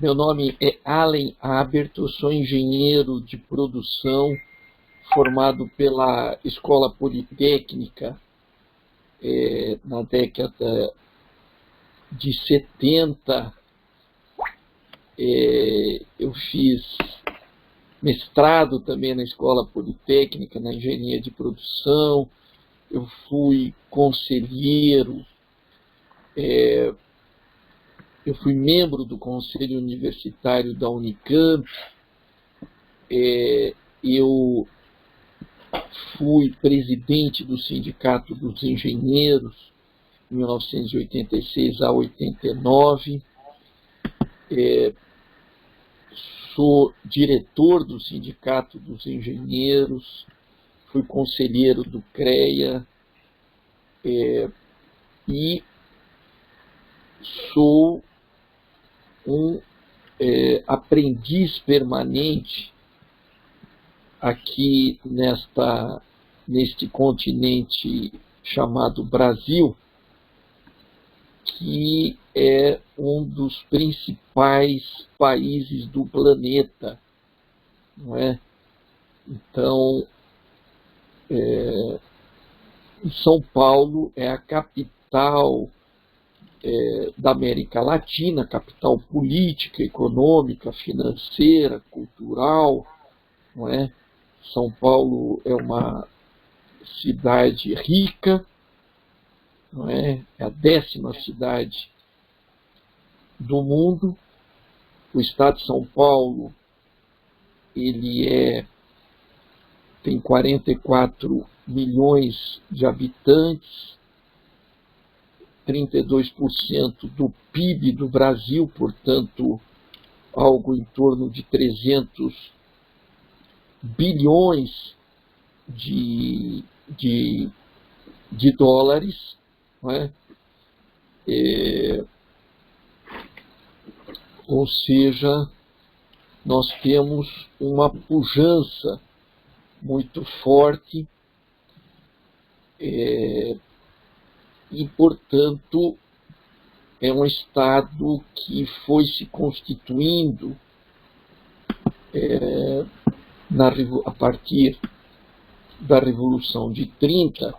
Meu nome é Allen Aberto, sou engenheiro de produção, formado pela Escola Politécnica na década de 70. Eu fiz mestrado também na Escola Politécnica, na engenharia de produção. Eu fui conselheiro, eu fui membro do Conselho Universitário da Unicamp, eu fui presidente do Sindicato dos Engenheiros, em 1986 a 89, sou diretor do Sindicato dos Engenheiros, fui conselheiro do CREA, e sou um aprendiz permanente aqui neste continente chamado Brasil, que é um dos principais países do planeta, não é? Então, São Paulo é a capital da América Latina, capital política, econômica, financeira, cultural, não é? São Paulo é uma cidade rica, não é? É a 10ª cidade do mundo. O estado de São Paulo ele tem 44 milhões de habitantes, 32% do PIB do Brasil, portanto, algo em torno de 300 bilhões de dólares, não é? Ou seja, nós temos uma pujança muito forte e, portanto, é um Estado que foi se constituindo a partir da Revolução de 30,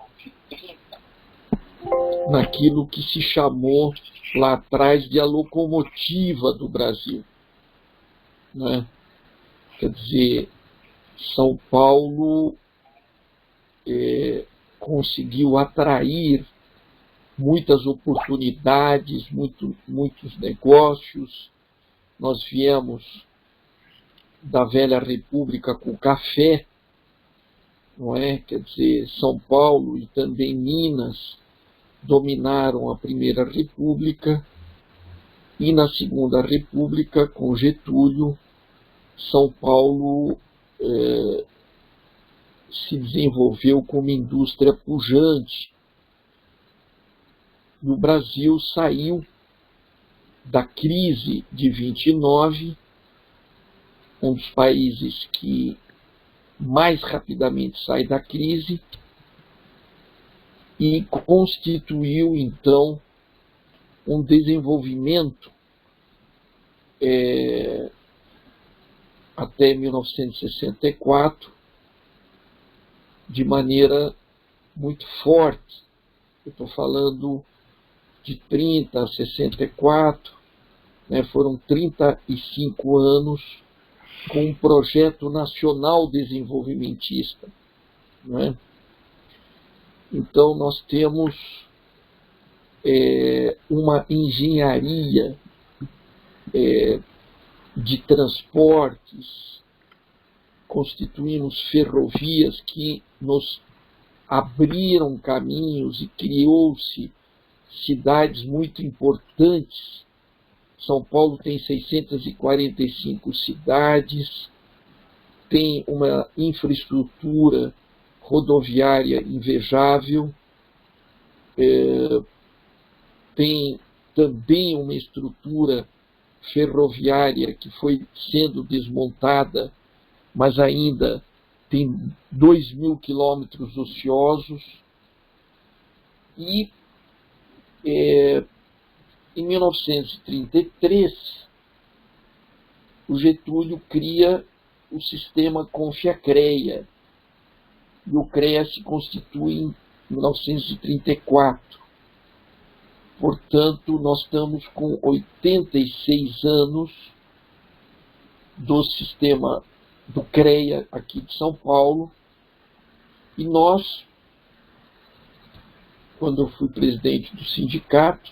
naquilo que se chamou lá atrás de a locomotiva do Brasil, né? Quer dizer, São Paulo conseguiu atrair muitas oportunidades, muitos negócios. Nós viemos da velha República com café, não é? Quer dizer, São Paulo e também Minas dominaram a Primeira República, e na Segunda República, com Getúlio, São Paulo se desenvolveu como indústria pujante. E o Brasil saiu da crise de 29, um dos países que mais rapidamente sai da crise, e constituiu, então, um desenvolvimento até 1964 de maneira muito forte. Eu estou falando de 30 a 64, né, foram 35 anos com um projeto nacional desenvolvimentista, né? Então, nós temos uma engenharia de transportes, constituímos ferrovias que nos abriram caminhos e criou-se cidades muito importantes. São Paulo tem 645 cidades, tem uma infraestrutura rodoviária invejável, tem também uma estrutura ferroviária que foi sendo desmontada, mas ainda tem 2.000 quilômetros ociosos. E em 1933 o Getúlio cria o sistema Confia-CREA, e o CREA se constitui em 1934. Portanto, nós estamos com 86 anos do sistema do CREA aqui de São Paulo, e nós, quando eu fui presidente do sindicato,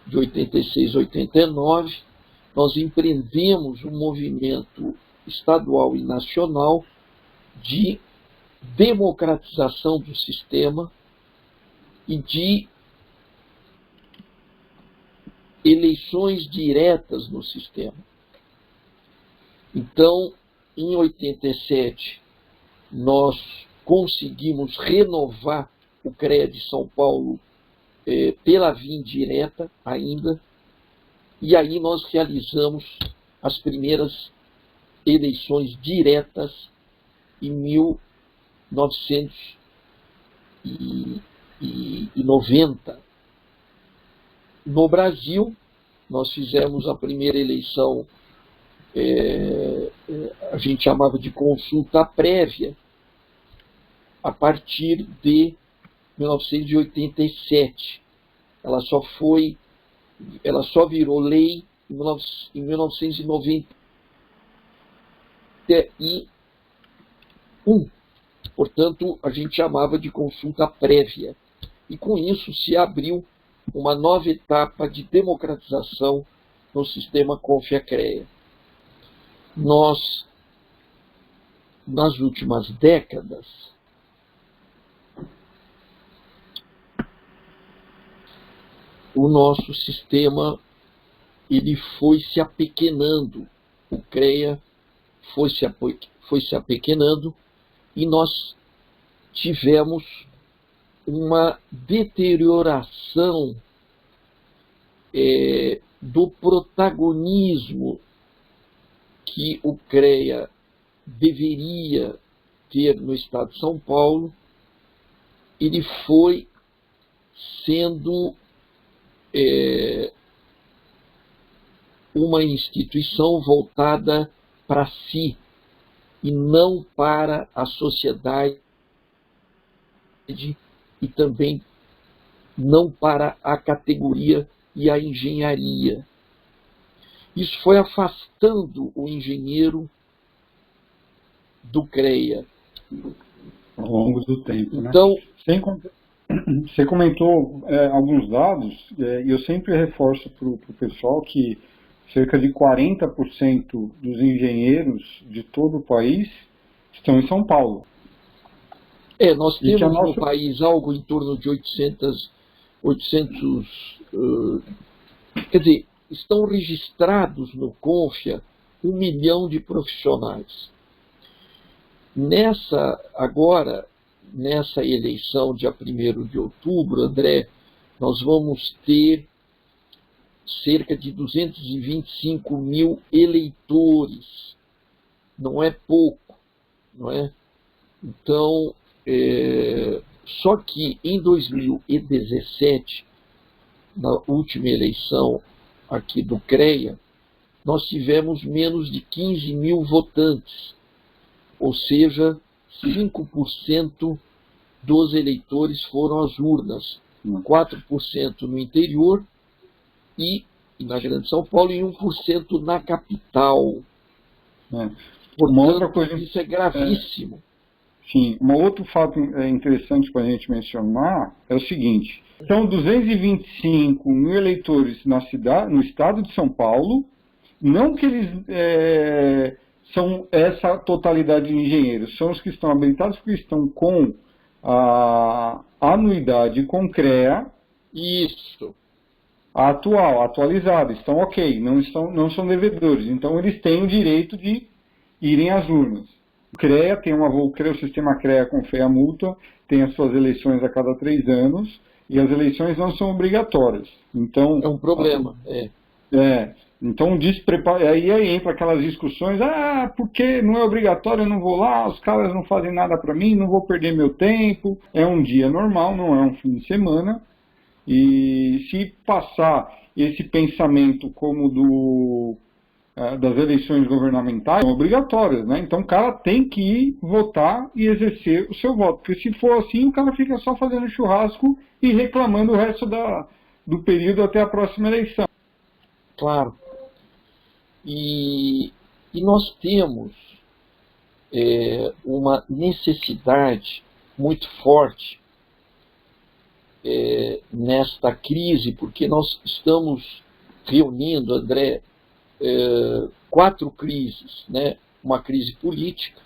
de 86 a 89, nós empreendemos um movimento estadual e nacional de democratização do sistema e de eleições diretas no sistema. Então, em 87, nós conseguimos renovar o CREA de São Paulo pela via indireta ainda, e aí nós realizamos as primeiras eleições diretas em 1990. No Brasil, nós fizemos a primeira eleição, a gente chamava de consulta prévia, a partir de 1987. Ela só virou lei em 1991. Portanto, a gente chamava de consulta prévia. E com isso se abriu uma nova etapa de democratização no sistema Confia-CREA. Nós, nas últimas décadas, o nosso sistema ele foi se apequenando, o CREA foi se apequenando, e nós tivemos uma deterioração do protagonismo que o CREA deveria ter no Estado de São Paulo. Ele foi sendo uma instituição voltada para si e não para a sociedade, e também não para a categoria e a engenharia. Isso foi afastando o engenheiro do CREA ao longo do tempo, né? Então, você comentou alguns dados, e eu sempre reforço para o pessoal que cerca de 40% dos engenheiros de todo o país estão em São Paulo. Nós temos no país algo em torno de 800 quer dizer, estão registrados no Confia 1 milhão de profissionais. Nessa eleição, dia 1º de outubro, André, nós vamos ter cerca de 225 mil eleitores. Não é pouco, não é? Então, só que em 2017, na última eleição aqui do CREA, nós tivemos menos de 15 mil votantes, ou seja, 5% dos eleitores foram às urnas, 4% no interior e na Grande São Paulo e 1% na capital. Uma outra coisa, isso é gravíssimo. Sim, um outro fato interessante para a gente mencionar é o seguinte: são 225 mil eleitores no estado de São Paulo, não que eles são essa totalidade de engenheiros, são os que estão habilitados porque estão com a anuidade com CREA. Isso. Atualizada, estão ok, não são devedores, então eles têm o direito de irem às urnas. O CREA o sistema CREA Confia a Multa, tem as suas eleições a cada 3 anos, e as eleições não são obrigatórias. Então, é um problema. Então, aí entra aquelas discussões, porque não é obrigatório, eu não vou lá, os caras não fazem nada para mim, não vou perder meu tempo, é um dia normal, não é um fim de semana, e se passar esse pensamento como das eleições governamentais são obrigatórias, né? Então o cara tem que ir votar e exercer o seu voto, porque se for assim, o cara fica só fazendo churrasco e reclamando o resto do período até a próxima eleição. Claro. E nós temos uma necessidade muito forte nesta crise, porque nós estamos reunindo, André, 4 crises, né? Uma crise política,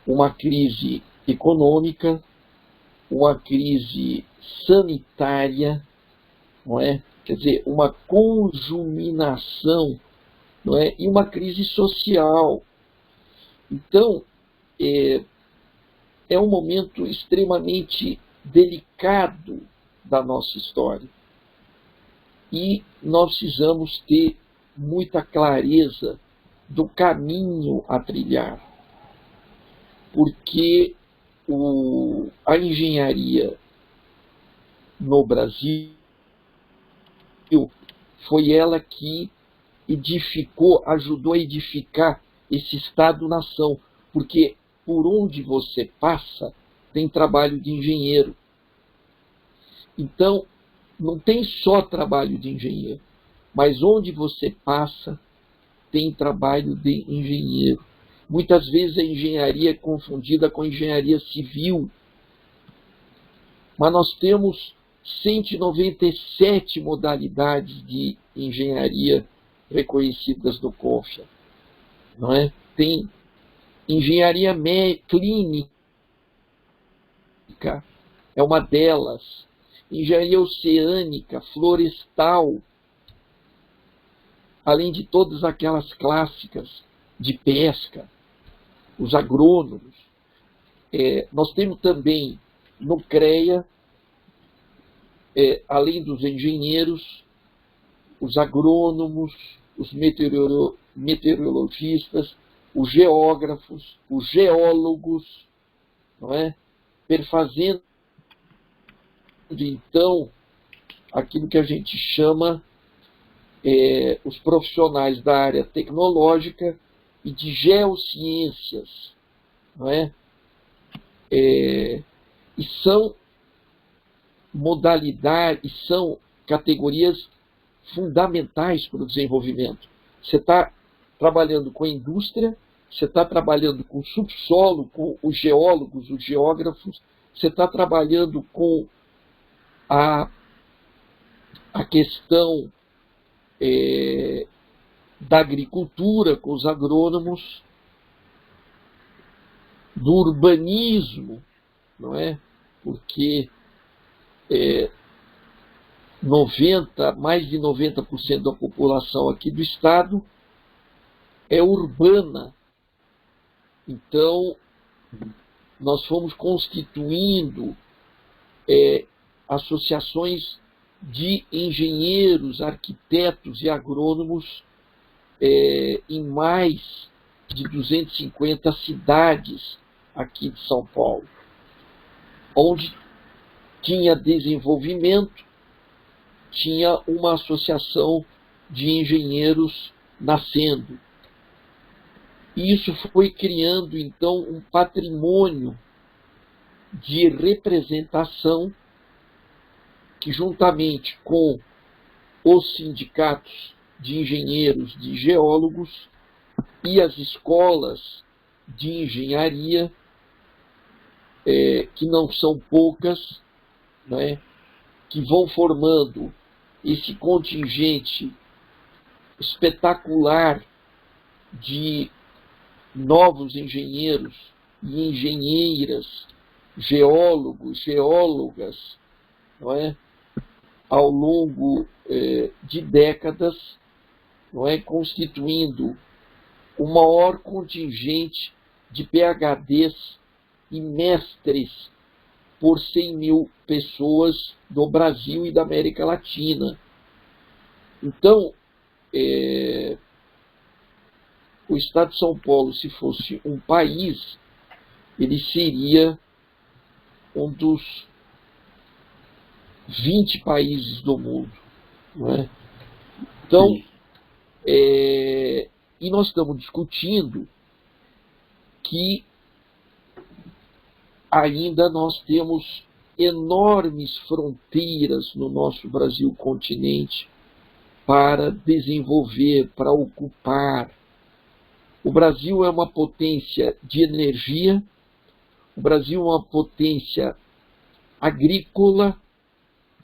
uma crise econômica, uma crise sanitária, não é? Quer dizer, uma conjuminação, não é? E uma crise social. Então, é um momento extremamente delicado da nossa história. E nós precisamos ter muita clareza do caminho a trilhar, porque a engenharia no Brasil foi ela que ajudou a edificar esse Estado-nação, porque por onde você passa tem trabalho de engenheiro. Então, não tem só trabalho de engenheiro, mas onde você passa tem trabalho de engenheiro. Muitas vezes a engenharia é confundida com a engenharia civil, mas nós temos 197 modalidades de engenharia reconhecidas do CONFIA, não é? Tem engenharia clínica, é uma delas, engenharia oceânica, florestal, além de todas aquelas clássicas de pesca, os agrônomos. Nós temos também no CREA, além dos engenheiros, os agrônomos, os meteorologistas, os geógrafos, os geólogos, não é? Perfazendo, então, aquilo que a gente chama os profissionais da área tecnológica e de geociências, não é? E são modalidades, são categorias fundamentais para o desenvolvimento. Você está trabalhando com a indústria, você está trabalhando com o subsolo, com os geólogos, os geógrafos, você está trabalhando com a questão da agricultura, com os agrônomos, do urbanismo, não é? Porque mais de 90% da população aqui do estado é urbana. Então, nós fomos constituindo associações de engenheiros, arquitetos e agrônomos em mais de 250 cidades aqui de São Paulo, onde tinha desenvolvimento, tinha uma associação de engenheiros nascendo. E isso foi criando, então, um patrimônio de representação que, juntamente com os sindicatos de engenheiros, de geólogos e as escolas de engenharia, que não são poucas, né, que vão formando esse contingente espetacular de novos engenheiros e engenheiras, geólogos, geólogas, não é? Ao longo de décadas, não é? Constituindo o maior contingente de PhDs e mestres por 100 mil pessoas do Brasil e da América Latina. Então, o Estado de São Paulo, se fosse um país, ele seria um dos 20 países do mundo, não é? Então, E nós estamos discutindo que ainda nós temos enormes fronteiras no nosso Brasil continente para desenvolver, para ocupar. O Brasil é uma potência de energia, o Brasil é uma potência agrícola,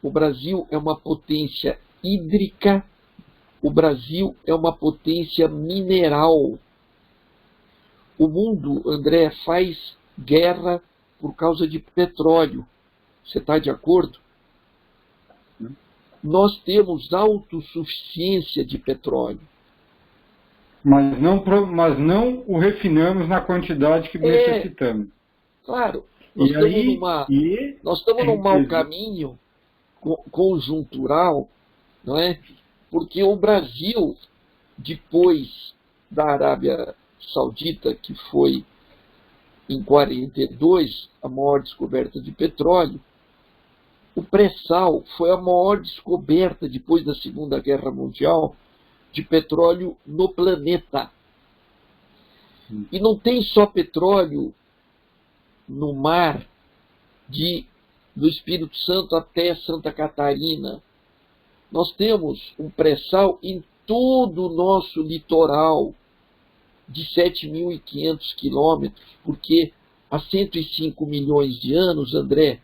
o Brasil é uma potência hídrica, o Brasil é uma potência mineral. O mundo, André, faz guerra por causa de petróleo. Você está de acordo? Nós temos autossuficiência de petróleo. Mas não o refinamos na quantidade que necessitamos. Claro, nós estamos num mau caminho conjuntural, não é? Porque o Brasil, depois da Arábia Saudita, que foi em 42 a maior descoberta de petróleo, o pré-sal foi a maior descoberta depois da Segunda Guerra Mundial de petróleo no planeta. E não tem só petróleo no mar do Espírito Santo até Santa Catarina. Nós temos um pré-sal em todo o nosso litoral de 7.500 quilômetros, porque há 105 milhões de anos, André,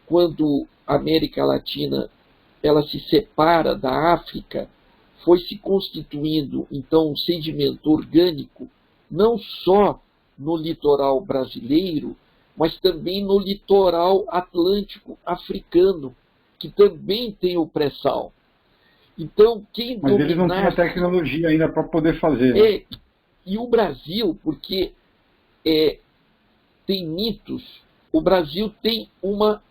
quando a América Latina ela se separa da África, foi se constituindo, então, um sedimento orgânico, não só no litoral brasileiro, mas também no litoral atlântico africano, que também tem o pré-sal. Então, quem Mas eles não têm a tecnologia ainda para poder fazer. Né? E o Brasil, porque tem mitos, o Brasil tem uma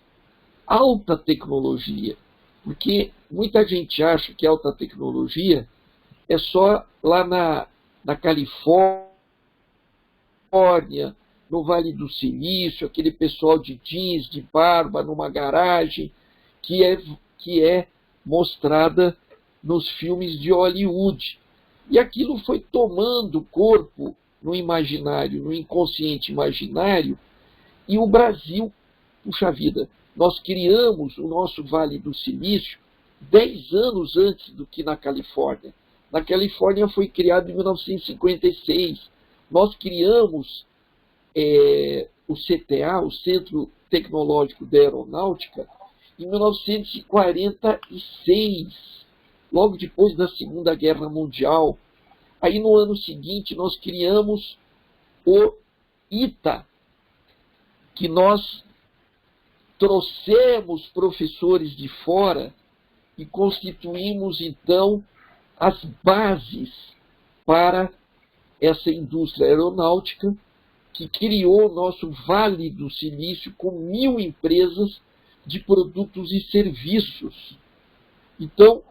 alta tecnologia, porque muita gente acha que alta tecnologia é só lá na Califórnia, no Vale do Silício, aquele pessoal de jeans, de barba, numa garagem, que é mostrada nos filmes de Hollywood. E aquilo foi tomando corpo no imaginário, no inconsciente imaginário, e o Brasil, puxa vida, nós criamos o nosso Vale do Silício 10 anos antes do que na Califórnia. Na Califórnia foi criado em 1956. Nós criamos o CTA, o Centro Tecnológico da Aeronáutica, em 1946, logo depois da Segunda Guerra Mundial. Aí, no ano seguinte, nós criamos o ITA, que nós trouxemos professores de fora e constituímos, então, as bases para essa indústria aeronáutica, que criou o nosso Vale do Silício com 1.000 empresas de produtos e serviços. Então,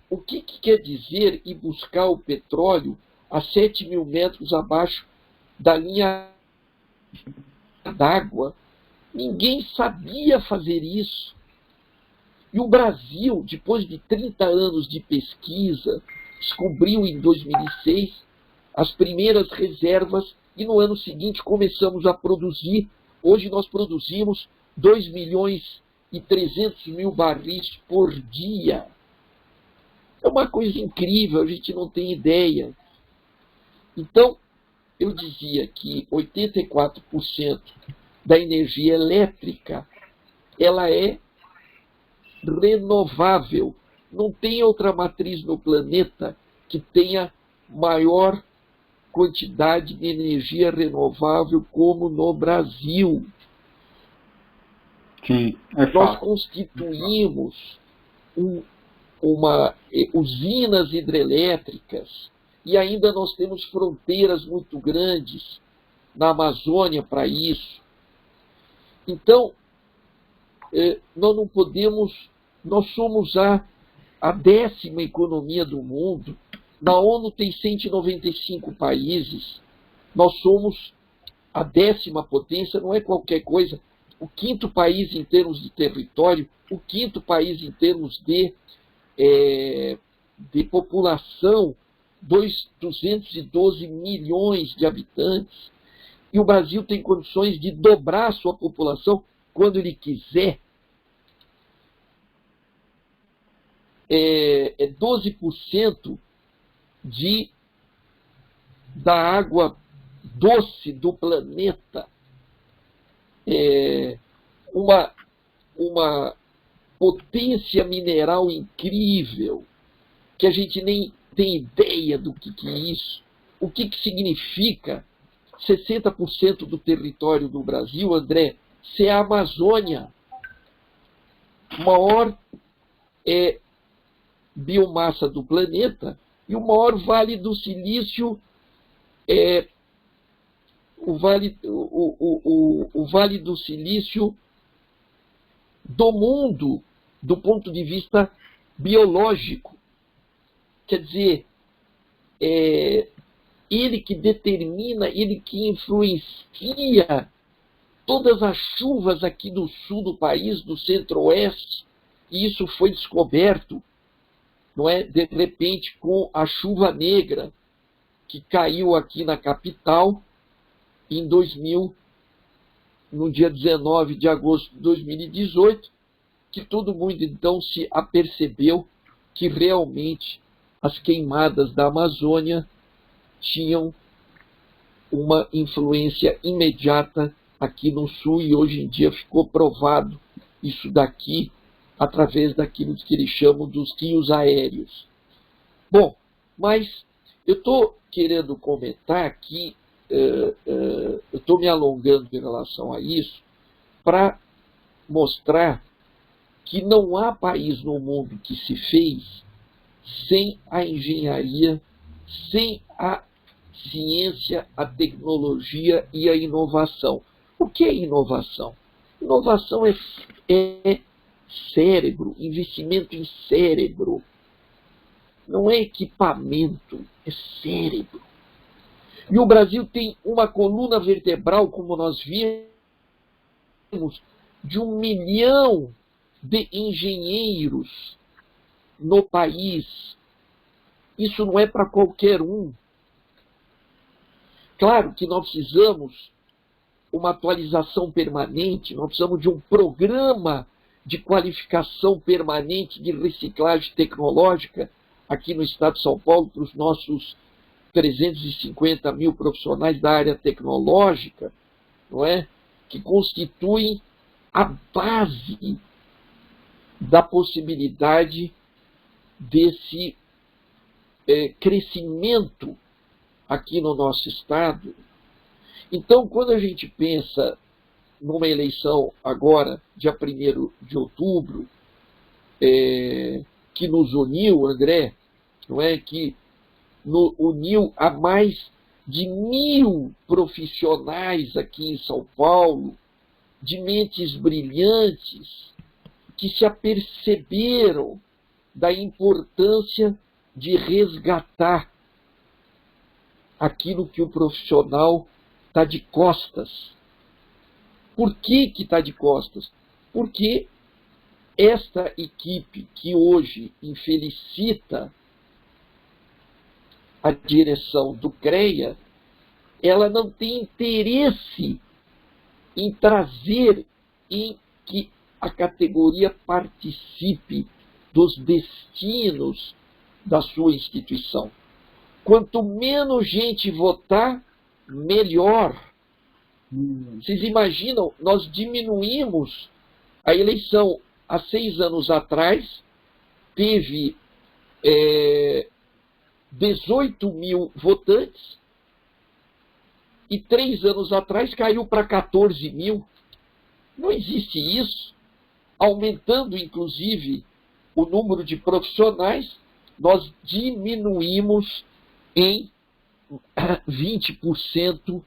o que quer dizer ir buscar o petróleo a 7.000 metros abaixo da linha d'água? Ninguém sabia fazer isso. E o Brasil, depois de 30 anos de pesquisa, descobriu em 2006 as primeiras reservas e no ano seguinte começamos a produzir. Hoje nós produzimos 2.300.000 barris por dia. É uma coisa incrível, a gente não tem ideia. Então, eu dizia que 84% da energia elétrica ela é renovável. Não tem outra matriz no planeta que tenha maior quantidade de energia renovável como no Brasil. Sim, Nós constituímos usinas hidrelétricas e ainda nós temos fronteiras muito grandes na Amazônia para isso. Então, nós não podemos, nós somos a 10ª economia do mundo. Na ONU tem 195 países, nós somos a 10ª potência, não é qualquer coisa. O 5º país em termos de território, o 5º país em termos de população 212 milhões de habitantes, e o Brasil tem condições de dobrar sua população quando ele quiser. 12% da água doce do planeta, uma potência mineral incrível, que a gente nem tem ideia do que é isso. O que significa 60% do território do Brasil, André, ser a Amazônia, maior biomassa do planeta e o maior vale do silício, o vale do silício do mundo, do ponto de vista biológico. Quer dizer, ele que determina, ele que influencia todas as chuvas aqui do sul do país, do centro-oeste, e isso foi descoberto, não é? De repente, com a chuva negra que caiu aqui na capital em 2000, no dia 19 de agosto de 2018, que todo mundo então se apercebeu que realmente as queimadas da Amazônia tinham uma influência imediata aqui no sul, e hoje em dia ficou provado isso daqui através daquilo que eles chamam dos rios aéreos. Bom, mas eu estou querendo comentar que eu estou me alongando em relação a isso para mostrar que não há país no mundo que se fez sem a engenharia, sem a ciência, a tecnologia e a inovação. O que é inovação? Inovação é cérebro, investimento em cérebro. Não é equipamento, é cérebro. E o Brasil tem uma coluna vertebral, como nós vimos, de 1 milhão de engenheiros no país. Isso não é para qualquer um. Claro que nós precisamos uma atualização permanente, nós precisamos de um programa de qualificação permanente de reciclagem tecnológica aqui no estado de São Paulo para os nossos 350 mil profissionais da área tecnológica, não é? Que constituem a base da possibilidade desse crescimento aqui no nosso estado. Então, quando a gente pensa numa eleição agora, dia 1º de outubro, que nos uniu, André, não é? Que uniu a mais de 1.000 profissionais aqui em São Paulo, de mentes brilhantes, que se aperceberam da importância de resgatar aquilo que o profissional está de costas. Por que está de costas? Porque esta equipe que hoje infelicita a direção do CREA, ela não tem interesse em trazer em que a categoria participe dos destinos da sua instituição. Quanto menos gente votar, melhor. Vocês imaginam, nós diminuímos a eleição há 6 anos atrás, teve 18 mil votantes, e 3 anos atrás caiu para 14 mil. Não existe isso. Aumentando, inclusive, o número de profissionais, nós diminuímos em 20%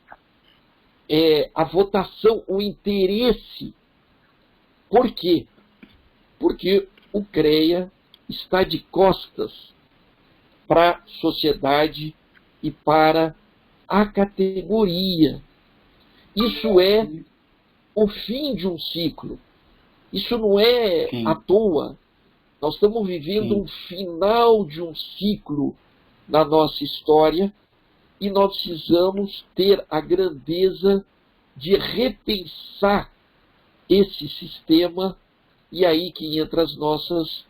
a votação, o interesse. Por quê? Porque o CREA está de costas para a sociedade e para a categoria. Isso é o fim de um ciclo. Isso não é à toa. Nós estamos vivendo um final de um ciclo na nossa história e nós precisamos ter a grandeza de repensar esse sistema, e aí que entra as nossas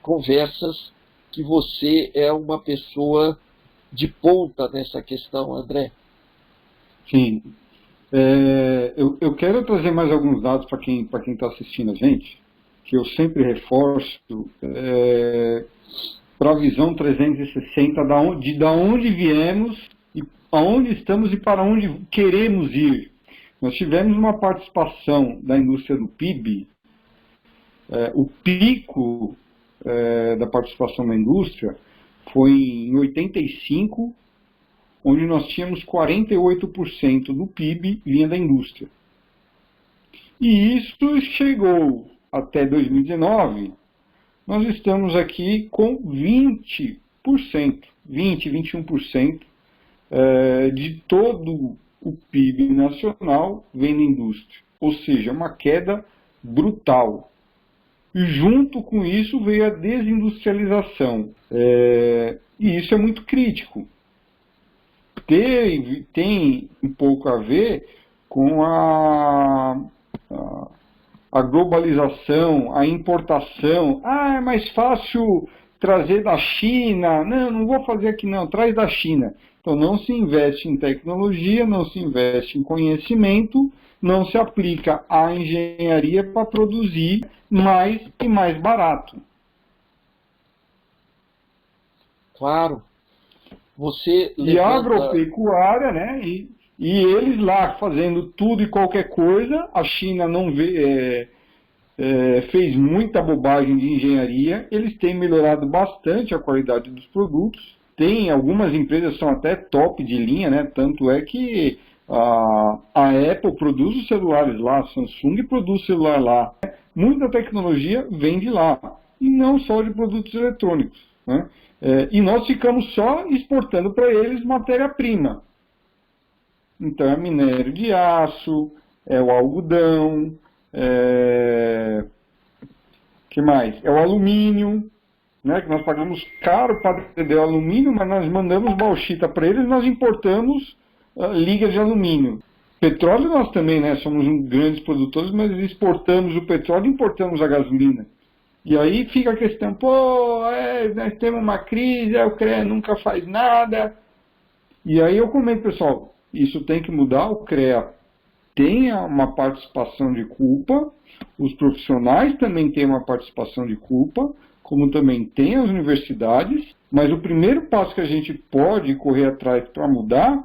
conversas, que você é uma pessoa de ponta nessa questão, André. Sim. Eu quero trazer mais alguns dados para quem está assistindo a gente, que eu sempre reforço, para a visão 360 da onde viemos, e aonde estamos e para onde queremos ir. Nós tivemos uma participação da indústria do PIB, o pico da participação da indústria foi em 85, onde nós tínhamos 48% do PIB vinha da indústria. E isso chegou até 2019, nós estamos aqui com 20%, 21% de todo o PIB nacional vem da indústria. Ou seja, uma queda brutal. E junto com isso veio a desindustrialização. E isso é muito crítico. Tem um pouco a ver com a globalização, a importação. É mais fácil trazer da China. Não vou fazer aqui não, traz da China. Então não se investe em tecnologia, não se investe em conhecimento, não se aplica a engenharia para produzir mais e mais barato. Claro. Você E a agropecuária, né? E eles lá fazendo tudo e qualquer coisa, a China não fez muita bobagem de engenharia, eles têm melhorado bastante a qualidade dos produtos. Tem algumas empresas são até top de linha, né? Tanto é que a Apple produz os celulares lá, a Samsung produz celular lá. Muita tecnologia vem de lá, e não só de produtos eletrônicos, né? E nós ficamos só exportando para eles matéria-prima. Então é minério de aço, é o algodão, que mais? É o alumínio, né, que nós pagamos caro para vender o alumínio, mas nós mandamos bauxita para eles, nós importamos ligas de alumínio. Petróleo nós também, né, somos grandes produtores, mas exportamos o petróleo e importamos a gasolina. E aí fica a questão, nós temos uma crise, o CREA nunca faz nada. E aí eu comento, pessoal, isso tem que mudar, o CREA tem uma participação de culpa, os profissionais também têm uma participação de culpa, como também tem as universidades, mas o primeiro passo que a gente pode correr atrás para mudar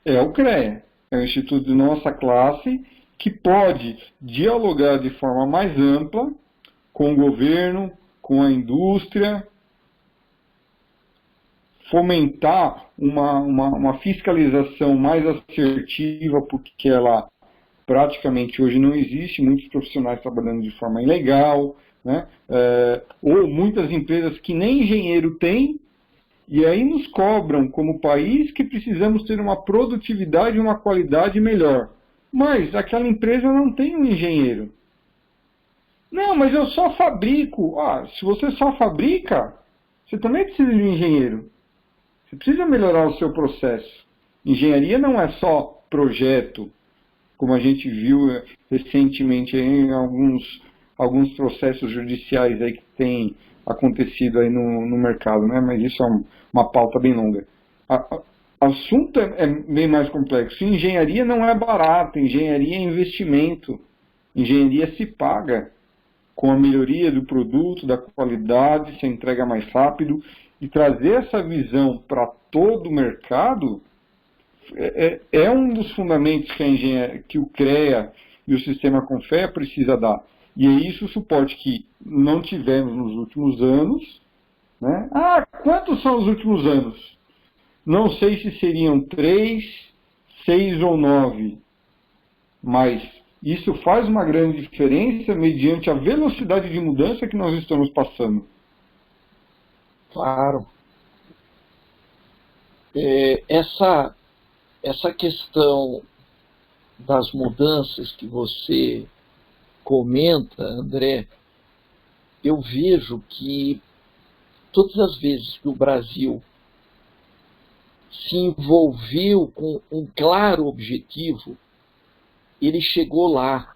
é o CREA, é o Instituto de Nossa Classe, que pode dialogar de forma mais ampla com o governo, com a indústria, fomentar uma fiscalização mais assertiva, porque ela praticamente hoje não existe, muitos profissionais trabalhando de forma ilegal, né? Ou muitas empresas que nem engenheiro têm, e aí nos cobram como país que precisamos ter uma produtividade e uma qualidade melhor. Mas aquela empresa não tem um engenheiro. Não, mas eu só fabrico. Se você só fabrica, você também precisa de um engenheiro. Você precisa melhorar o seu processo. Engenharia não é só projeto, como a gente viu recentemente em alguns processos judiciais aí que têm acontecido aí no mercado, né? Mas isso é uma pauta bem longa. O assunto é bem mais complexo. Engenharia não é barato, engenharia é investimento. Engenharia se paga com a melhoria do produto, da qualidade, se entrega mais rápido, e trazer essa visão para todo o mercado é um dos fundamentos que o CREA e o Sistema Confea precisa dar. E é isso o suporte que não tivemos nos últimos anos, né? Quantos são os últimos anos? Não sei se seriam 3, 6 ou 9, mas isso faz uma grande diferença mediante a velocidade de mudança que nós estamos passando. Claro. Essa questão das mudanças que você comenta, André, eu vejo que todas as vezes que o Brasil se envolveu com um claro objetivo, ele chegou lá.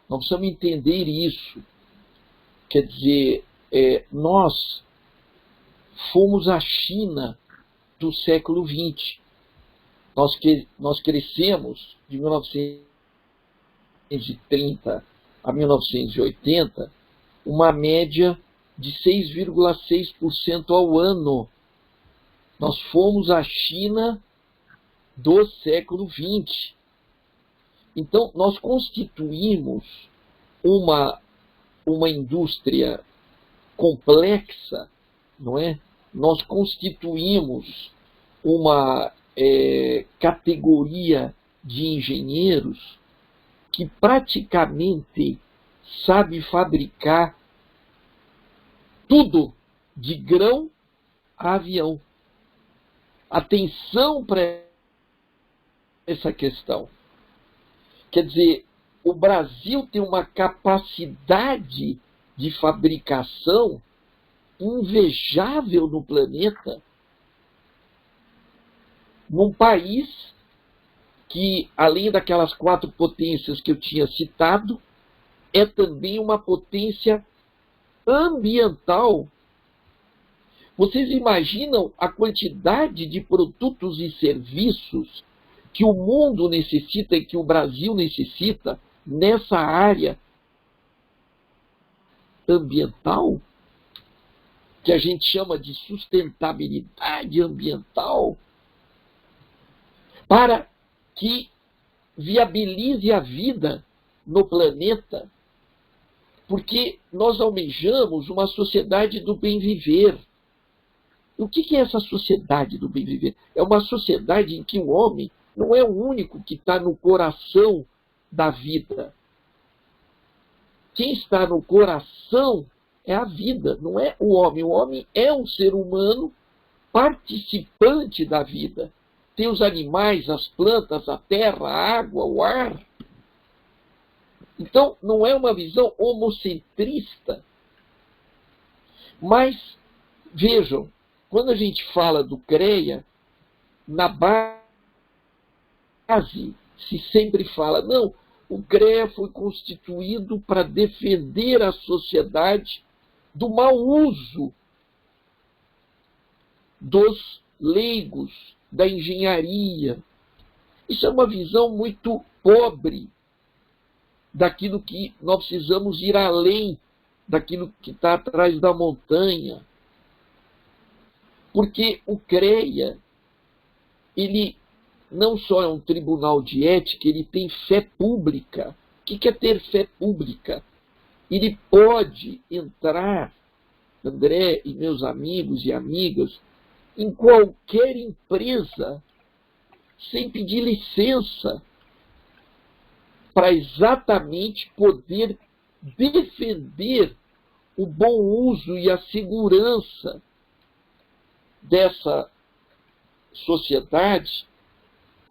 Nós precisamos entender isso. Quer dizer, nós fomos a China do século XX. Nós crescemos de 1930 a 1980, uma média de 6,6% ao ano. Nós fomos a China do século XX. Então, nós constituímos uma indústria complexa, não é? Nós constituímos uma categoria de engenheiros que praticamente sabe fabricar tudo, de grão a avião. Atenção para essa questão. Quer dizer, o Brasil tem uma capacidade de fabricação invejável no planeta, num país que, além daquelas 4 potências que eu tinha citado, é também uma potência ambiental. Vocês imaginam a quantidade de produtos e serviços que o mundo necessita e que o Brasil necessita nessa área ambiental, que a gente chama de sustentabilidade ambiental, para que viabilize a vida no planeta, porque nós almejamos uma sociedade do bem viver. O que é essa sociedade do bem viver? É uma sociedade em que o homem não é o único que está no coração da vida. Quem está no coração é a vida, não é o homem. O homem é um ser humano participante da vida. Tem os animais, as plantas, a terra, a água, o ar. Então, não é uma visão homocentrista. Mas, vejam, quando a gente fala do CREA, na base se sempre fala, não, o CREA foi constituído para defender a sociedade do mau uso dos leigos, da engenharia. Isso é uma visão muito pobre daquilo que nós precisamos ir além, daquilo que está atrás da montanha. Porque o CREA, ele não só é um tribunal de ética, ele tem fé pública. O que é ter fé pública? Ele pode entrar, André e meus amigos e amigas, em qualquer empresa, sem pedir licença, para exatamente poder defender o bom uso e a segurança dessa sociedade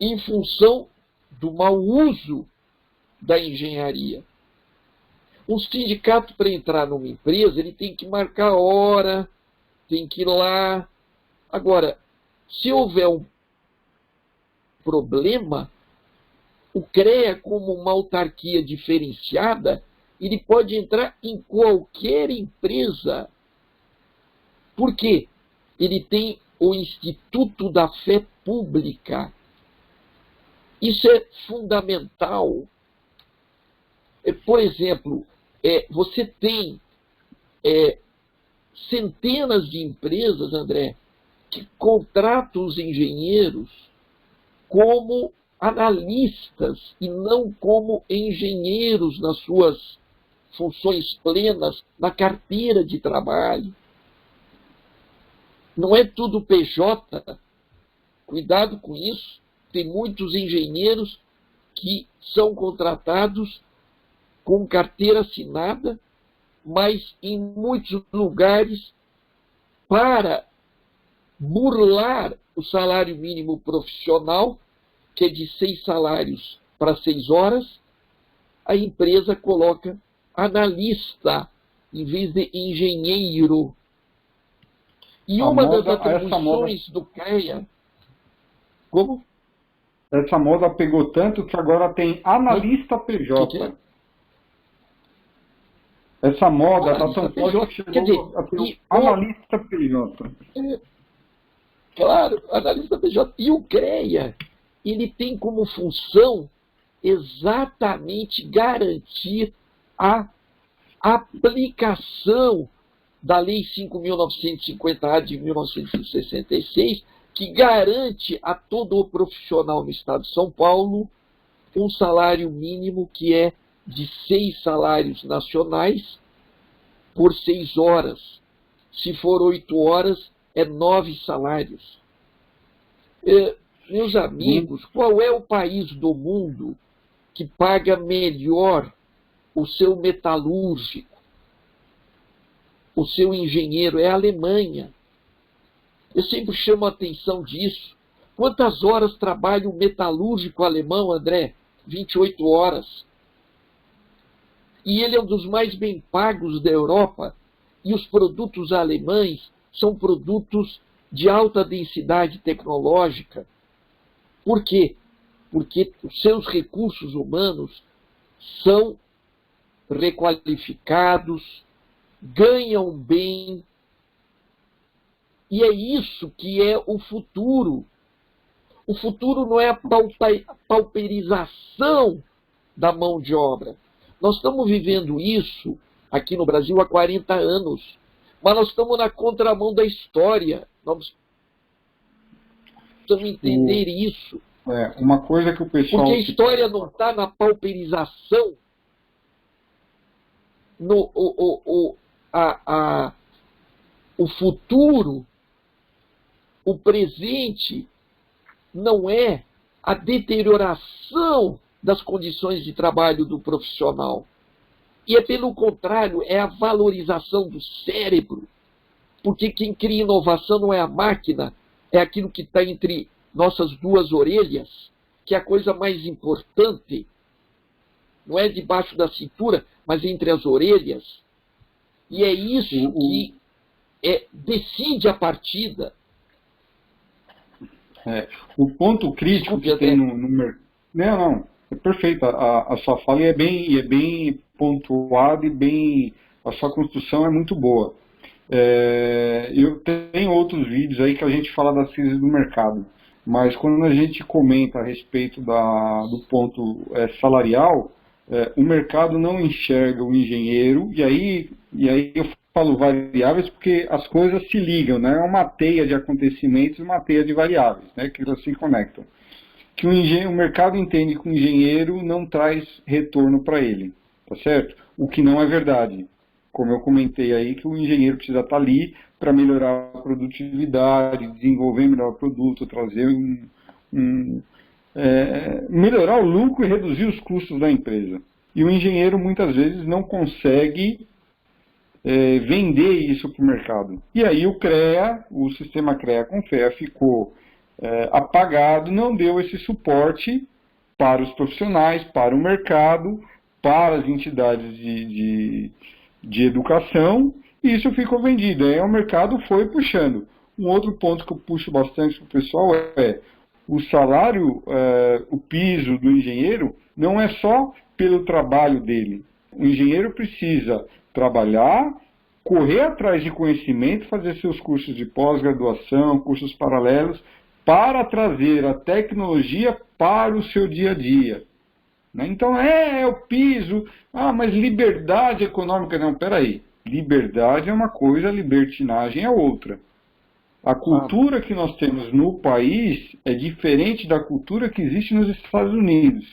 em função do mau uso da engenharia. Um sindicato, para entrar numa empresa, ele tem que marcar hora, tem que ir lá. Agora, se houver um problema, o CREA, como uma autarquia diferenciada, ele pode entrar em qualquer empresa. Por quê? Ele tem o Instituto da Fé Pública. Isso é fundamental. Por exemplo, você tem centenas de empresas, André, que contratam os engenheiros como analistas e não como engenheiros nas suas funções plenas, na carteira de trabalho. Não é tudo PJ. Cuidado com isso. Tem muitos engenheiros que são contratados com carteira assinada, mas em muitos lugares, para burlar o salário mínimo profissional, que é de 6 salários para 6 horas, a empresa coloca analista em vez de engenheiro. E A uma das moda, essa moda, atribuições do CREA... Como? essa moda pegou tanto que agora tem analista Que é? PJ. Essa moda está Analista tão forte PJ. que Quer dizer, chegou a ter um e analista PJ. claro, analista PJ. E o CREA, ele tem como função exatamente garantir a aplicação da Lei 5.950-A de 1966, que garante a todo o profissional no Estado de São Paulo um salário mínimo que é de 6 salários nacionais por 6 horas. Se for 8 horas, é 9 salários. Meus amigos, qual é o país do mundo que paga melhor o seu metalúrgico, o seu engenheiro? É a Alemanha. Eu sempre chamo a atenção disso. Quantas horas trabalha o metalúrgico alemão, André? 28 horas. E ele é um dos mais bem pagos da Europa. E os produtos alemães são produtos de alta densidade tecnológica. Por quê? Porque os seus recursos humanos são requalificados, ganham bem. E é isso que é o futuro. O futuro não é a pauperização da mão de obra. Nós estamos vivendo isso aqui no Brasil há 40 anos, mas nós estamos na contramão da história. Nós precisamos entender isso. Uma coisa que o pessoal... Porque a história não está na pauperização, o futuro, o presente, não é a deterioração das condições de trabalho do profissional. E é pelo contrário, é a valorização do cérebro. Porque quem cria inovação não é a máquina, é aquilo que está entre nossas duas orelhas, que é a coisa mais importante. Não é debaixo da cintura, mas entre as orelhas. E é isso que decide a partida. O ponto crítico que tem no mercado... Não, é perfeito. A sua fala é bem pontuada e a sua construção é muito boa. Eu tenho outros vídeos aí que a gente fala das crises do mercado, mas quando a gente comenta a respeito do ponto salarial, o mercado não enxerga o engenheiro, e aí eu falo variáveis porque as coisas se ligam, né? É uma teia de acontecimentos, uma teia de variáveis, né? Que elas se conectam. Que o mercado entende que o engenheiro não traz retorno para ele, tá certo? O que não é verdade. Como eu comentei aí, que o engenheiro precisa estar ali para melhorar a produtividade, desenvolver melhor o produto, trazer melhorar o lucro e reduzir os custos da empresa. E o engenheiro muitas vezes não consegue vender isso para o mercado. E aí o sistema CREA com FEA ficou apagado, não deu esse suporte para os profissionais, para o mercado, para as entidades de educação, e isso ficou vendido. Aí o mercado foi puxando. Um outro ponto que eu puxo bastante para o pessoal é o salário, o piso do engenheiro não é só pelo trabalho dele. O engenheiro precisa trabalhar, correr atrás de conhecimento, fazer seus cursos de pós-graduação, cursos paralelos, para trazer a tecnologia para o seu dia a dia. Então o piso, mas liberdade econômica, não, peraí. Liberdade é uma coisa, libertinagem é outra. A cultura que nós temos no país é diferente da cultura que existe nos Estados Unidos,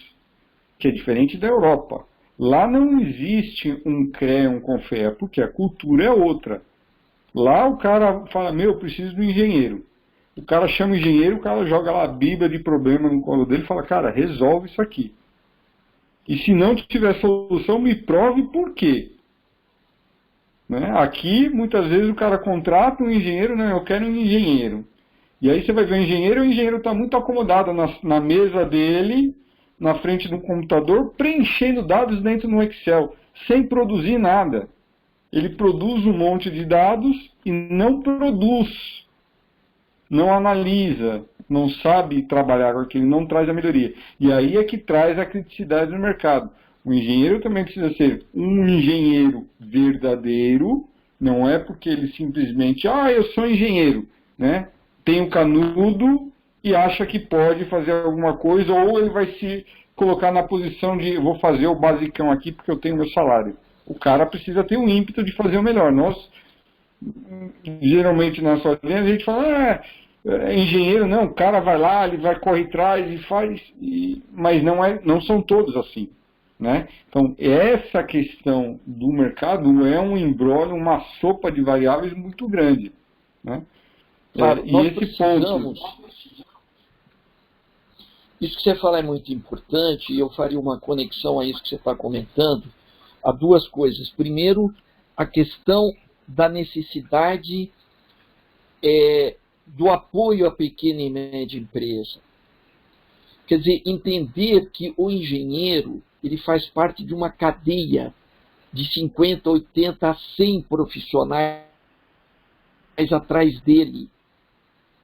que é diferente da Europa. Lá não existe um CREA, um CONFEA, porque a cultura é outra. Lá o cara fala, eu preciso do engenheiro. O cara chama o engenheiro, o cara joga lá a bíblia de problema no colo dele e fala, cara, resolve isso aqui. E se não tiver solução, me prove por quê. Aqui, muitas vezes, o cara contrata um engenheiro, não, eu quero um engenheiro. E aí você vai ver o engenheiro está muito acomodado na mesa dele, na frente do computador, preenchendo dados dentro do Excel, sem produzir nada. ele produz um monte de dados e não produz, não analisa, não sabe trabalhar com aquilo, não traz a melhoria. E aí é que traz a criticidade no mercado. O engenheiro também precisa ser um engenheiro verdadeiro, não é porque ele simplesmente, eu sou engenheiro, né? Tem um canudo e acha que pode fazer alguma coisa, ou ele vai se colocar na posição de, vou fazer o basicão aqui porque eu tenho meu salário. O cara precisa ter um ímpeto de fazer o melhor. Nós, geralmente na sua linha, a gente fala, engenheiro, não, o cara vai lá, ele vai correr atrás e faz, mas não são todos assim. Né? Então, essa questão do mercado é um imbróglio, uma sopa de variáveis muito grande. Né? Claro, E nós esse precisamos. ponto. Isso que você fala é muito importante, e eu faria uma conexão a isso que você está comentando, a duas coisas. Primeiro, a questão da necessidade do apoio à pequena e média empresa. Quer dizer, entender que o engenheiro ele faz parte de uma cadeia de 50, 80 a 100 profissionais atrás dele,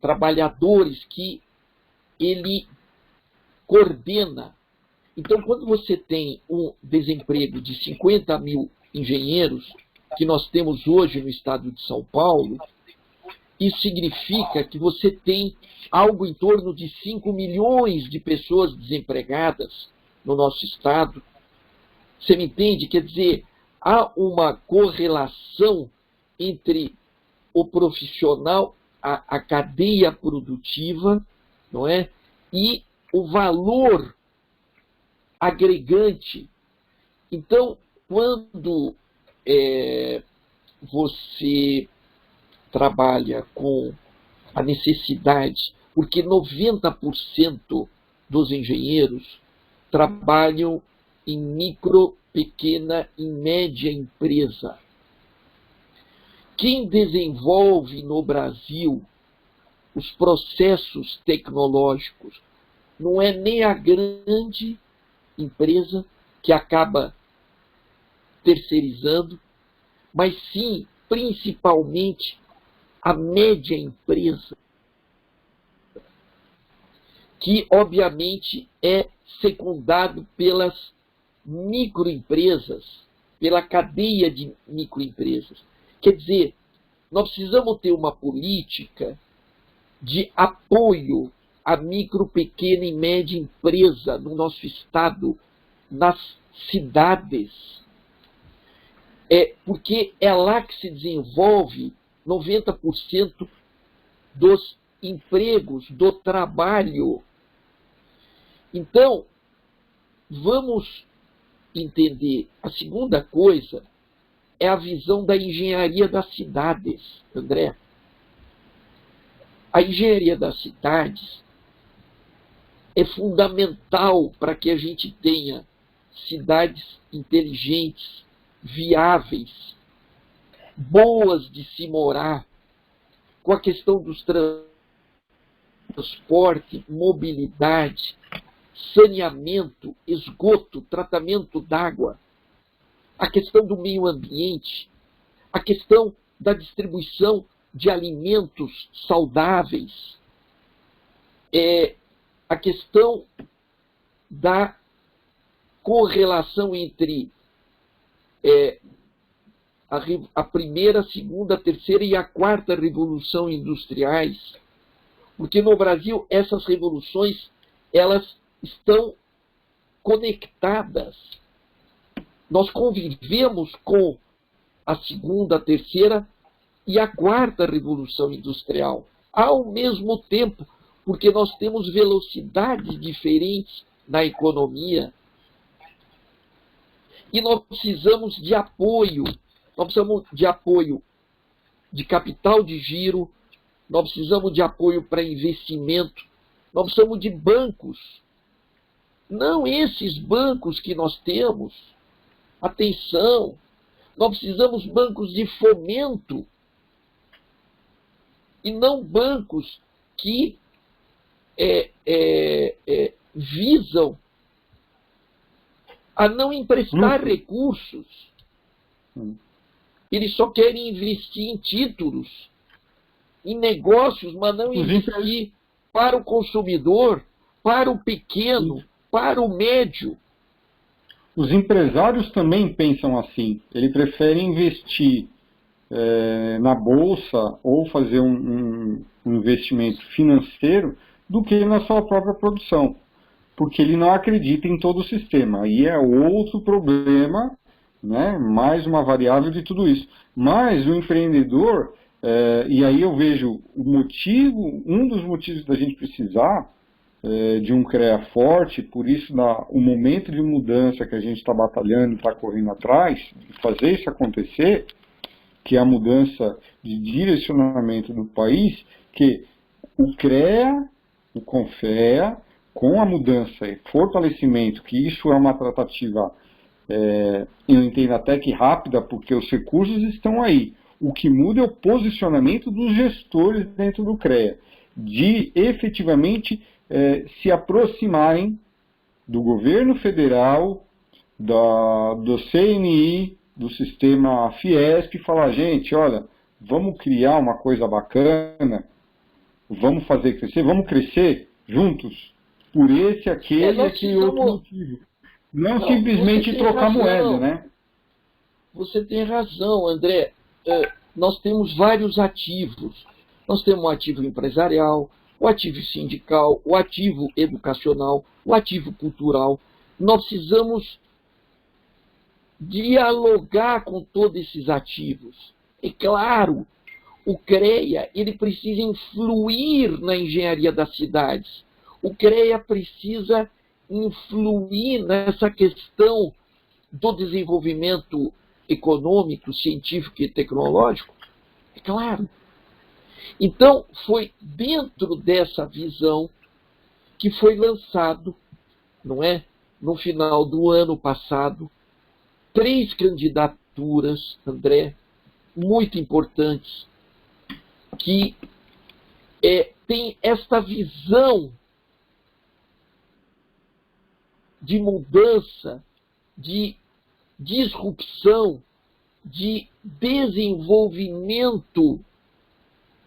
trabalhadores que ele coordena. Então, quando você tem um desemprego de 50 mil engenheiros, que nós temos hoje no estado de São Paulo, isso significa que você tem algo em torno de 5 milhões de pessoas desempregadas no nosso estado. Você me entende? Quer dizer, há uma correlação entre o profissional, a cadeia produtiva, não é? E o valor agregante. Então, quando você trabalha com a necessidade, porque 90% dos engenheiros trabalham em micro, pequena e média empresa. Quem desenvolve no Brasil os processos tecnológicos não é nem a grande empresa que acaba terceirizando, mas sim, principalmente, a média empresa, que obviamente é secundado pelas microempresas, pela cadeia de microempresas. Quer dizer, nós precisamos ter uma política de apoio à micro, pequena e média empresa no nosso estado, nas cidades. Porque é lá que se desenvolve 90% dos empregos, do trabalho. Então, vamos entender. A segunda coisa é a visão da engenharia das cidades, André. A engenharia das cidades é fundamental para que a gente tenha cidades inteligentes, viáveis, boas de se morar, com a questão dos transporte, mobilidade, saneamento, esgoto, tratamento d'água, a questão do meio ambiente, a questão da distribuição de alimentos saudáveis, a questão da correlação entre a primeira, a segunda, a terceira e a quarta revolução industriais, porque no Brasil essas revoluções elas estão conectadas. Nós convivemos com a segunda, a terceira e a quarta revolução industrial ao mesmo tempo, porque nós temos velocidades diferentes na economia e nós precisamos de apoio. Nós precisamos de apoio de capital de giro, nós precisamos de apoio para investimento, nós precisamos de bancos. Não esses bancos que nós temos. Atenção, nós precisamos de bancos de fomento e não bancos que visam a não emprestar recursos. Eles só querem investir em títulos, em negócios, mas não investir para o consumidor, para o pequeno, para o médio. Os empresários também pensam assim. Ele prefere investir na bolsa ou fazer um investimento financeiro do que na sua própria produção, porque ele não acredita em todo o sistema. Aí é outro problema, né? Mais uma variável de tudo isso. Mas o empreendedor, e aí eu vejo um dos motivos da gente precisar de um CREA forte, por isso o momento de mudança que a gente está batalhando, está correndo atrás, de fazer isso acontecer, que é a mudança de direcionamento do país, que o CREA, o CONFEA, com a mudança e fortalecimento, que isso é uma tratativa, eu entendo até que rápida, porque os recursos estão aí. O que muda é o posicionamento dos gestores dentro do CREA, de efetivamente se aproximarem do governo federal, do CNI, do sistema Fiesp, e falar, gente, olha, vamos criar uma coisa bacana, vamos fazer crescer, vamos crescer juntos, por esse, aquele e aquele outro motivo. Não simplesmente trocar moeda, né? Você tem razão, André. Nós temos vários ativos. Nós temos o ativo empresarial, o ativo sindical, o ativo educacional, o ativo cultural. Nós precisamos dialogar com todos esses ativos. É claro, o CREA ele precisa influir na engenharia das cidades. O CREA precisa influir nessa questão do desenvolvimento econômico, científico e tecnológico. É claro. Então, foi dentro dessa visão que foi lançado, não é? No final do ano passado, 3 candidaturas, André, muito importantes, que tem esta visão de mudança, de disrupção, de desenvolvimento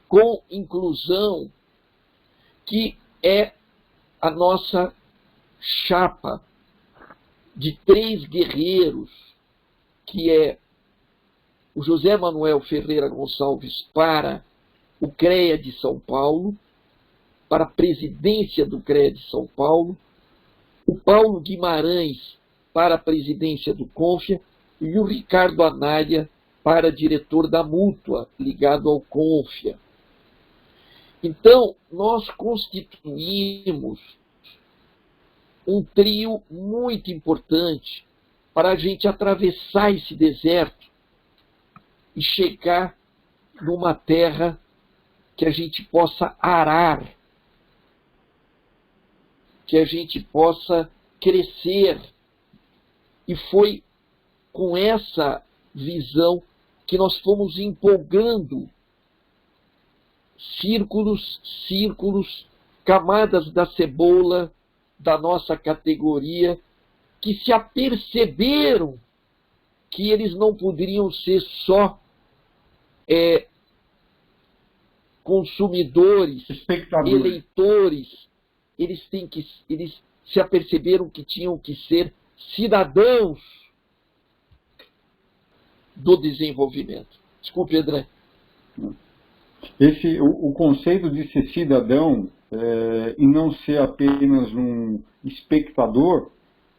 com inclusão, que é a nossa chapa de 3 guerreiros, que é o José Manuel Ferreira Gonçalves para o CREA de São Paulo, para a presidência do CREA de São Paulo, o Paulo Guimarães para a presidência do CONFIA e o Ricardo Anália para diretor da Mútua, ligado ao CONFIA. Então, nós constituímos um trio muito importante para a gente atravessar esse deserto e chegar numa terra que a gente possa arar, que a gente possa crescer. E foi com essa visão que nós fomos empolgando círculos, camadas da cebola da nossa categoria, que se aperceberam que eles não poderiam ser só consumidores, eleitores, eles se aperceberam que tinham que ser cidadãos do desenvolvimento. Desculpe, André. O conceito de ser cidadão e não ser apenas um espectador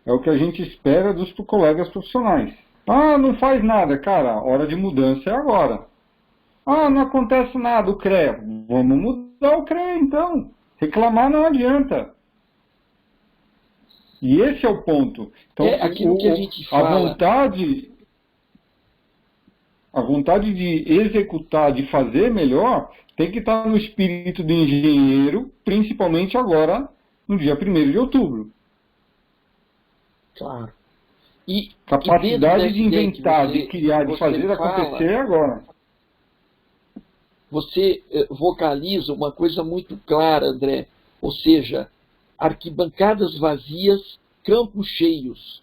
é o que a gente espera dos colegas profissionais. Ah, não faz nada, cara, a hora de mudança é agora. Ah, não acontece nada, o CREA. Vamos mudar o CREA, então. Reclamar não adianta. E esse é o ponto. Então, aquilo que a gente fala. A vontade de executar, de fazer melhor, tem que estar no espírito do engenheiro, principalmente agora, no dia 1º de outubro. Claro. Capacidade de inventar, de criar, de fazer acontecer agora. Você vocaliza uma coisa muito clara, André. Ou seja, arquibancadas vazias, campos cheios.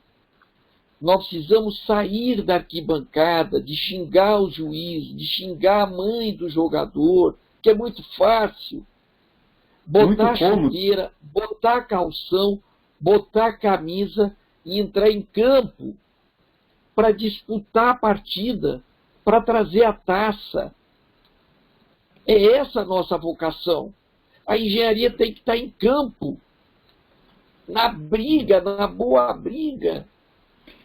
Nós precisamos sair da arquibancada, de xingar o juiz, de xingar a mãe do jogador, que é muito fácil. Botar a chuteira, botar calção, botar a camisa e entrar em campo para disputar a partida, para trazer a taça. É essa a nossa vocação. A engenharia tem que estar em campo, na briga, na boa briga,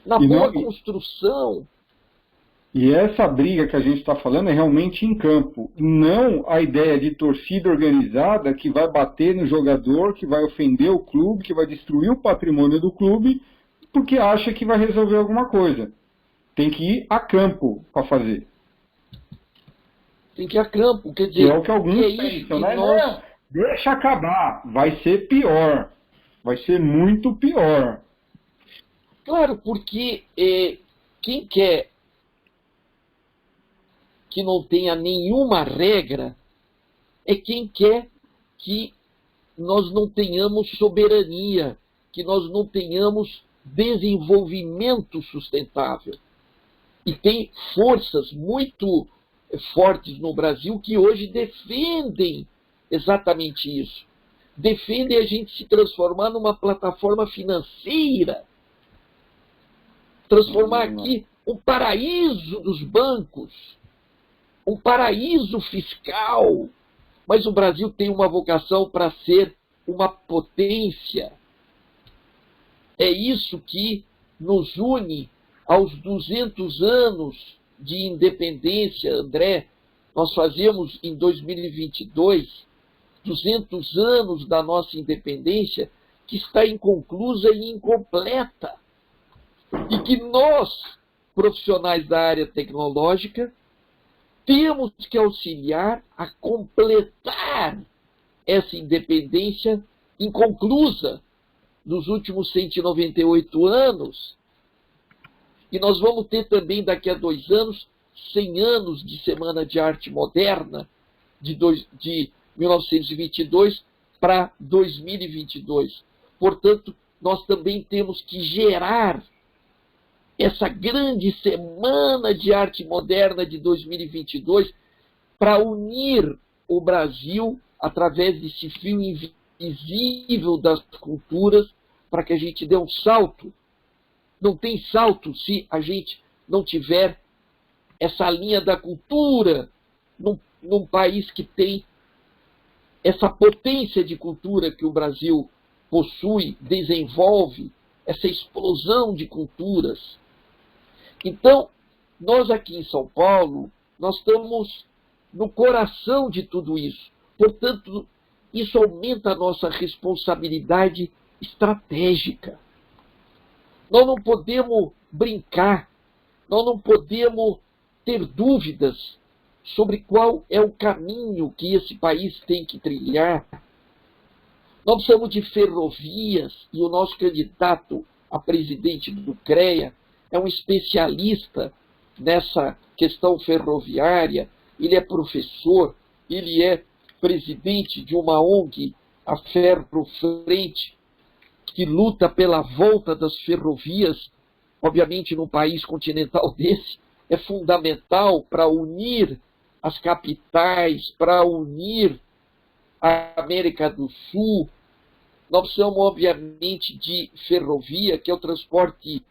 na boa construção. E essa briga que a gente está falando é realmente em campo, não a ideia de torcida organizada que vai bater no jogador, que vai ofender o clube, que vai destruir o patrimônio do clube, porque acha que vai resolver alguma coisa. Tem que ir a campo para fazer. Tem que ir a campo, quer dizer... Que é o que alguns pensam, né? Não, deixa acabar, vai ser pior. Vai ser muito pior. Claro, porque quem quer que não tenha nenhuma regra é quem quer que nós não tenhamos soberania, que nós não tenhamos desenvolvimento sustentável. E tem forças muito fortes no Brasil que hoje defendem exatamente isso. Defendem a gente se transformar numa plataforma financeira, transformar aqui um paraíso dos bancos, um paraíso fiscal. Mas o Brasil tem uma vocação para ser uma potência. É isso que nos une aos 200 anos de independência, André. Nós fazemos em 2022 200 anos da nossa independência, que está inconclusa e incompleta. E que nós, profissionais da área tecnológica, temos que auxiliar a completar essa independência inconclusa nos últimos 198 anos. E nós vamos ter também, daqui a 2 anos, 100 anos de Semana de Arte Moderna, de 1922 para 2022. Portanto, nós também temos que gerar essa grande Semana de Arte Moderna de 2022 para unir o Brasil através desse fio invisível das culturas, para que a gente dê um salto. Não tem salto se a gente não tiver essa linha da cultura num país que tem essa potência de cultura que o Brasil possui, desenvolve, essa explosão de culturas. Então, nós aqui em São Paulo, nós estamos no coração de tudo isso. Portanto, isso aumenta a nossa responsabilidade estratégica. Nós não podemos brincar, nós não podemos ter dúvidas sobre qual é o caminho que esse país tem que trilhar. Nós precisamos de ferrovias, e o nosso candidato a presidente do CREA é um especialista nessa questão ferroviária, ele é professor, ele é presidente de uma ONG, a Ferro Frente, que luta pela volta das ferrovias, obviamente num país continental desse, é fundamental para unir as capitais, para unir a América do Sul. Nós precisamos, obviamente, de ferrovia, que é o transporte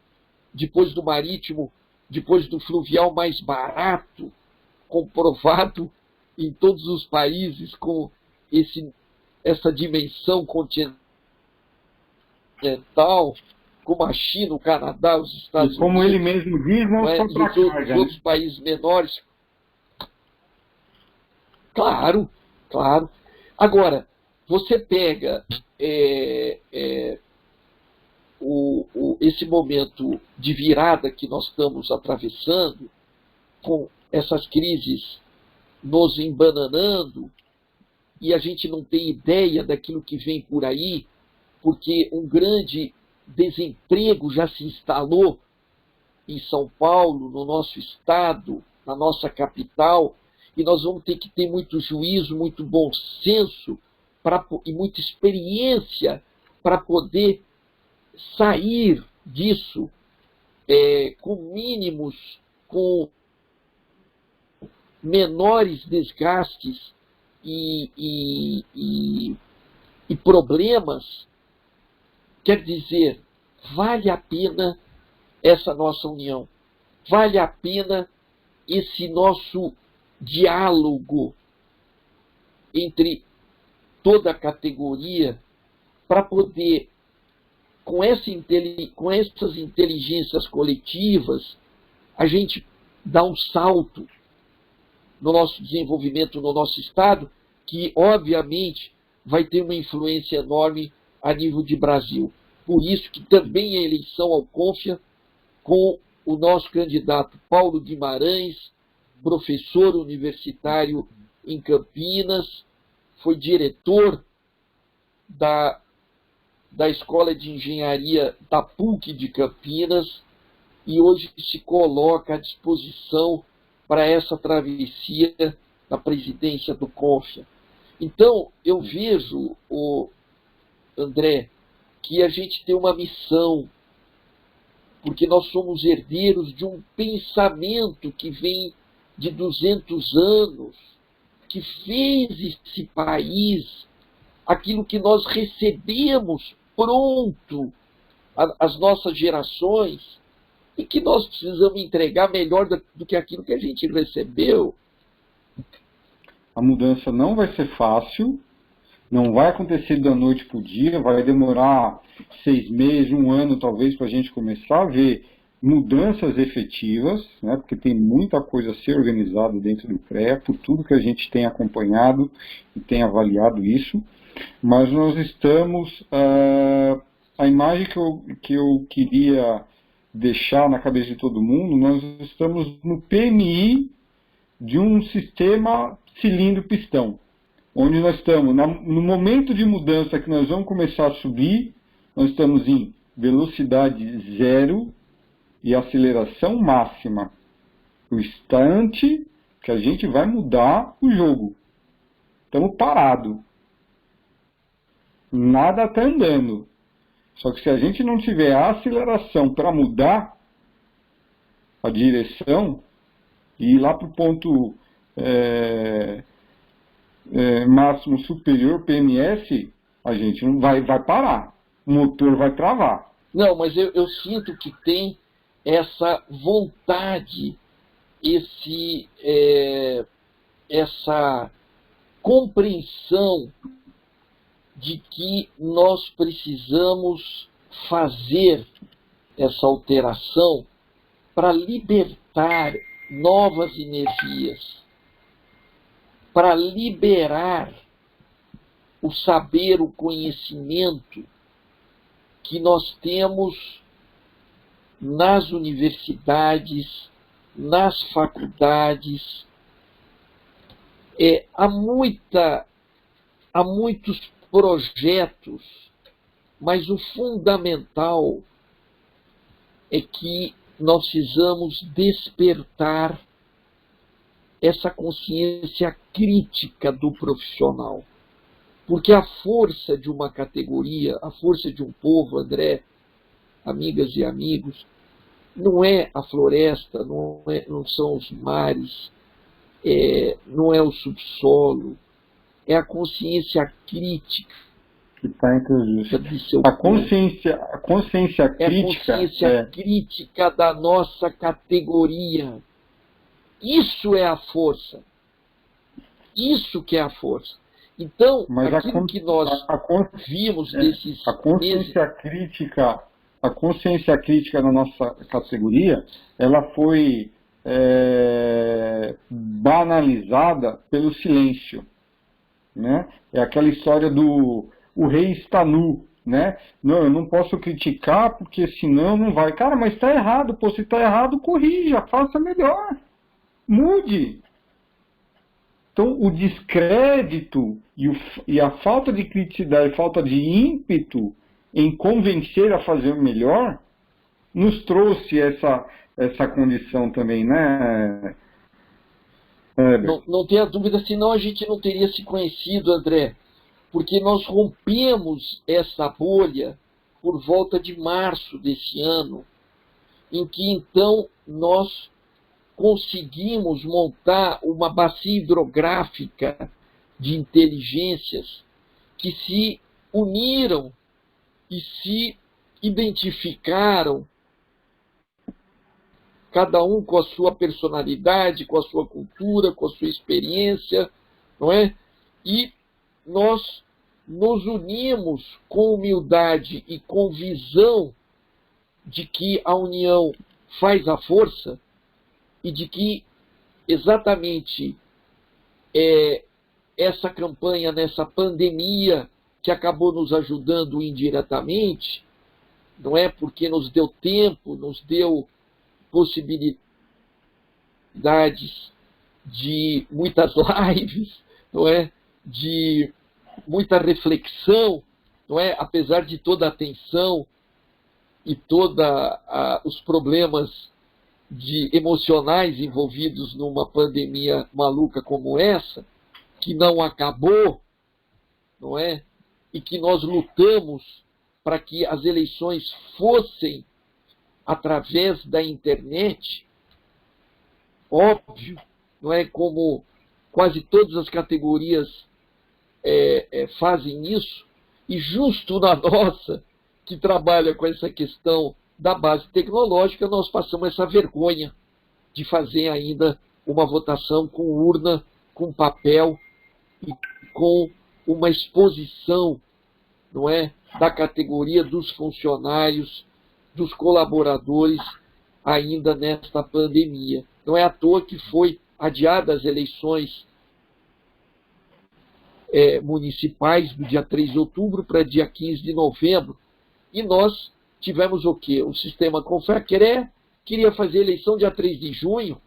depois do marítimo, depois do fluvial mais barato, comprovado em todos os países com essa dimensão continental, como a China, o Canadá, os Estados Unidos. Como ele mesmo diz, não só para carga, os outros países menores. Claro, claro. Agora, você pega esse momento de virada que nós estamos atravessando, com essas crises nos embananando, e a gente não tem ideia daquilo que vem por aí, porque um grande desemprego já se instalou em São Paulo, no nosso estado, na nossa capital, e nós vamos ter que ter muito juízo, muito bom senso e muita experiência para poder sair disso com mínimos, com menores desgastes e problemas, quer dizer, vale a pena essa nossa união, vale a pena esse nosso diálogo entre toda a categoria para poder, com essas inteligências coletivas, a gente dar um salto no nosso desenvolvimento no nosso Estado, que, obviamente, vai ter uma influência enorme a nível de Brasil. Por isso que também a eleição ao CONFIA, com o nosso candidato Paulo Guimarães, professor universitário em Campinas, foi diretor da Escola de Engenharia da PUC de Campinas e hoje se coloca à disposição para essa travessia da presidência do CONFIA. Então, eu vejo, André, que a gente tem uma missão, porque nós somos herdeiros de um pensamento que vem de 200 anos, que fez esse país aquilo que nós recebemos pronto, as nossas gerações, e que nós precisamos entregar melhor do que aquilo que a gente recebeu. A mudança não vai ser fácil, não vai acontecer da noite para o dia, vai demorar 6 meses, 1 ano talvez para a gente começar a ver mudanças efetivas, né, porque tem muita coisa a ser organizada dentro do CREA, por tudo que a gente tem acompanhado e tem avaliado isso, mas nós estamos, a imagem que eu queria deixar na cabeça de todo mundo, nós estamos no PMI de um sistema cilindro-pistão, onde nós estamos, no momento de mudança que nós vamos começar a subir, nós estamos em velocidade zero e aceleração máxima. O instante que a gente vai mudar o jogo. Estamos parados. Nada está andando. Só que se a gente não tiver a aceleração para mudar a direção e ir lá para o ponto máximo superior, PMS, a gente não vai parar. O motor vai travar. Não, mas eu sinto que tem essa vontade, essa compreensão de que nós precisamos fazer essa alteração para libertar novas energias, para liberar o saber, o conhecimento que nós temos nas universidades, nas faculdades. Há muitos projetos, mas o fundamental é que nós precisamos despertar essa consciência crítica do profissional. Porque a força de uma categoria, a força de um povo, André, amigas e amigos, não é a floresta, não são os mares, não é o subsolo, é a consciência crítica que está entre os a consciência crítica. É a consciência crítica da nossa categoria. Isso é a força. Isso que é a força. Então, mas aquilo que nós vimos desses a consciência crítica, a consciência crítica da nossa categoria, ela foi banalizada pelo silêncio, né? É aquela história do o rei está nu, né? Não, eu não posso criticar porque senão não vai. Cara, mas está errado. Pô, se está errado, corrija, faça melhor, mude. Então, o descrédito e a falta de criticidade, a falta de ímpeto em convencer a fazer o melhor, nos trouxe essa condição também, né? Não tenha dúvida, senão a gente não teria se conhecido, André, porque nós rompemos essa bolha por volta de março desse ano, em que então nós conseguimos montar uma bacia hidrográfica de inteligências que se uniram e se identificaram, cada um com a sua personalidade, com a sua cultura, com a sua experiência, não é? E nós nos unimos com humildade e com visão de que a união faz a força e de que exatamente essa campanha, nessa pandemia, que acabou nos ajudando indiretamente, não é? Porque nos deu tempo, nos deu possibilidades de muitas lives, não é? De muita reflexão, não é? Apesar de toda a tensão e todos os problemas emocionais envolvidos numa pandemia maluca como essa, que não acabou, não é? E que nós lutamos para que as eleições fossem através da internet, óbvio, não é? Como quase todas as categorias fazem isso, e justo na nossa, que trabalha com essa questão da base tecnológica, nós passamos essa vergonha de fazer ainda uma votação com urna, com papel e com uma exposição, não é, da categoria dos funcionários, dos colaboradores, ainda nesta pandemia. Não é à toa que foi adiada as eleições municipais do dia 3 de outubro para dia 15 de novembro. E nós tivemos o quê? O sistema Confecre queria fazer eleição dia 3 de junho.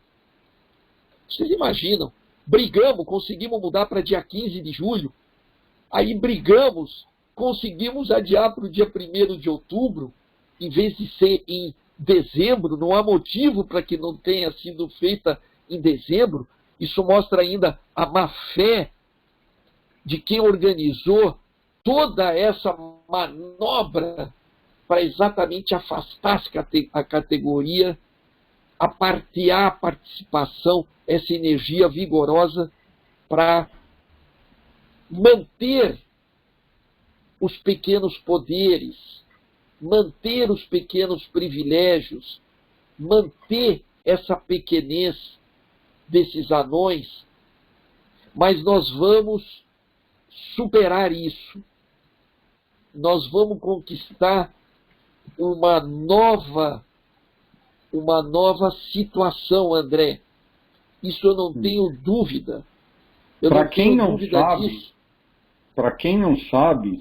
Vocês imaginam? Brigamos, conseguimos mudar para dia 15 de julho. Aí brigamos, conseguimos adiar para o dia 1º de outubro, em vez de ser em dezembro. Não há motivo para que não tenha sido feita em dezembro. Isso mostra ainda a má fé de quem organizou toda essa manobra para exatamente afastar a categoria, apartear a participação, essa energia vigorosa para manter os pequenos poderes, manter os pequenos privilégios, manter essa pequenez desses anões, mas nós vamos superar isso. Nós vamos conquistar uma nova situação, André. Isso eu não tenho dúvida. Para quem não sabe,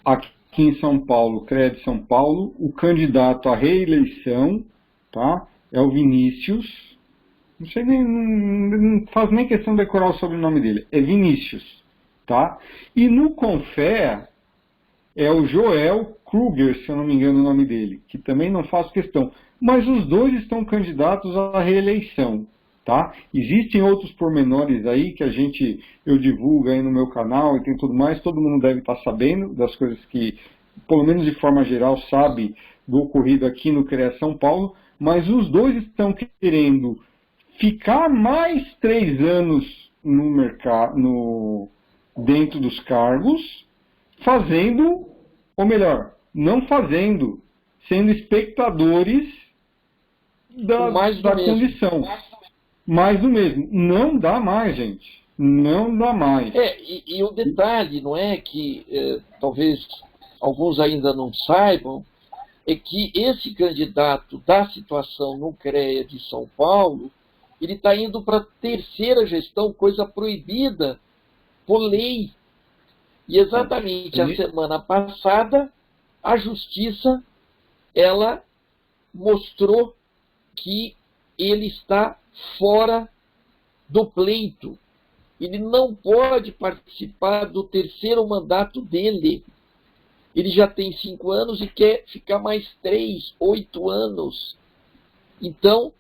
aqui em São Paulo, CREA São Paulo, o candidato à reeleição, tá, é o Vinícius. Não sei não faz nem questão de decorar o sobrenome dele. É Vinícius, tá? E no Confé é o Joel Kruger, se eu não me engano o nome dele, que também não faço questão. Mas os dois estão candidatos à reeleição, tá? Existem outros pormenores aí que eu divulgo aí no meu canal e tem tudo mais. Todo mundo deve estar sabendo das coisas que, pelo menos de forma geral, sabe do ocorrido aqui no CREA São Paulo. Mas os dois estão querendo ficar mais 3 anos no mercado, dentro dos cargos, fazendo, ou melhor, não fazendo, sendo espectadores da condição. Mais do mesmo. Não dá mais, gente. Não dá mais. E o detalhe, não é que talvez alguns ainda não saibam, é que esse candidato da situação no CREA de São Paulo, ele está indo para a 3ª gestão, coisa proibida por lei. E exatamente a semana passada, a Justiça, ela mostrou que ele está fora do pleito. Ele não pode participar do 3º mandato dele. Ele já tem 5 anos e quer ficar mais 3, 8 anos. Então,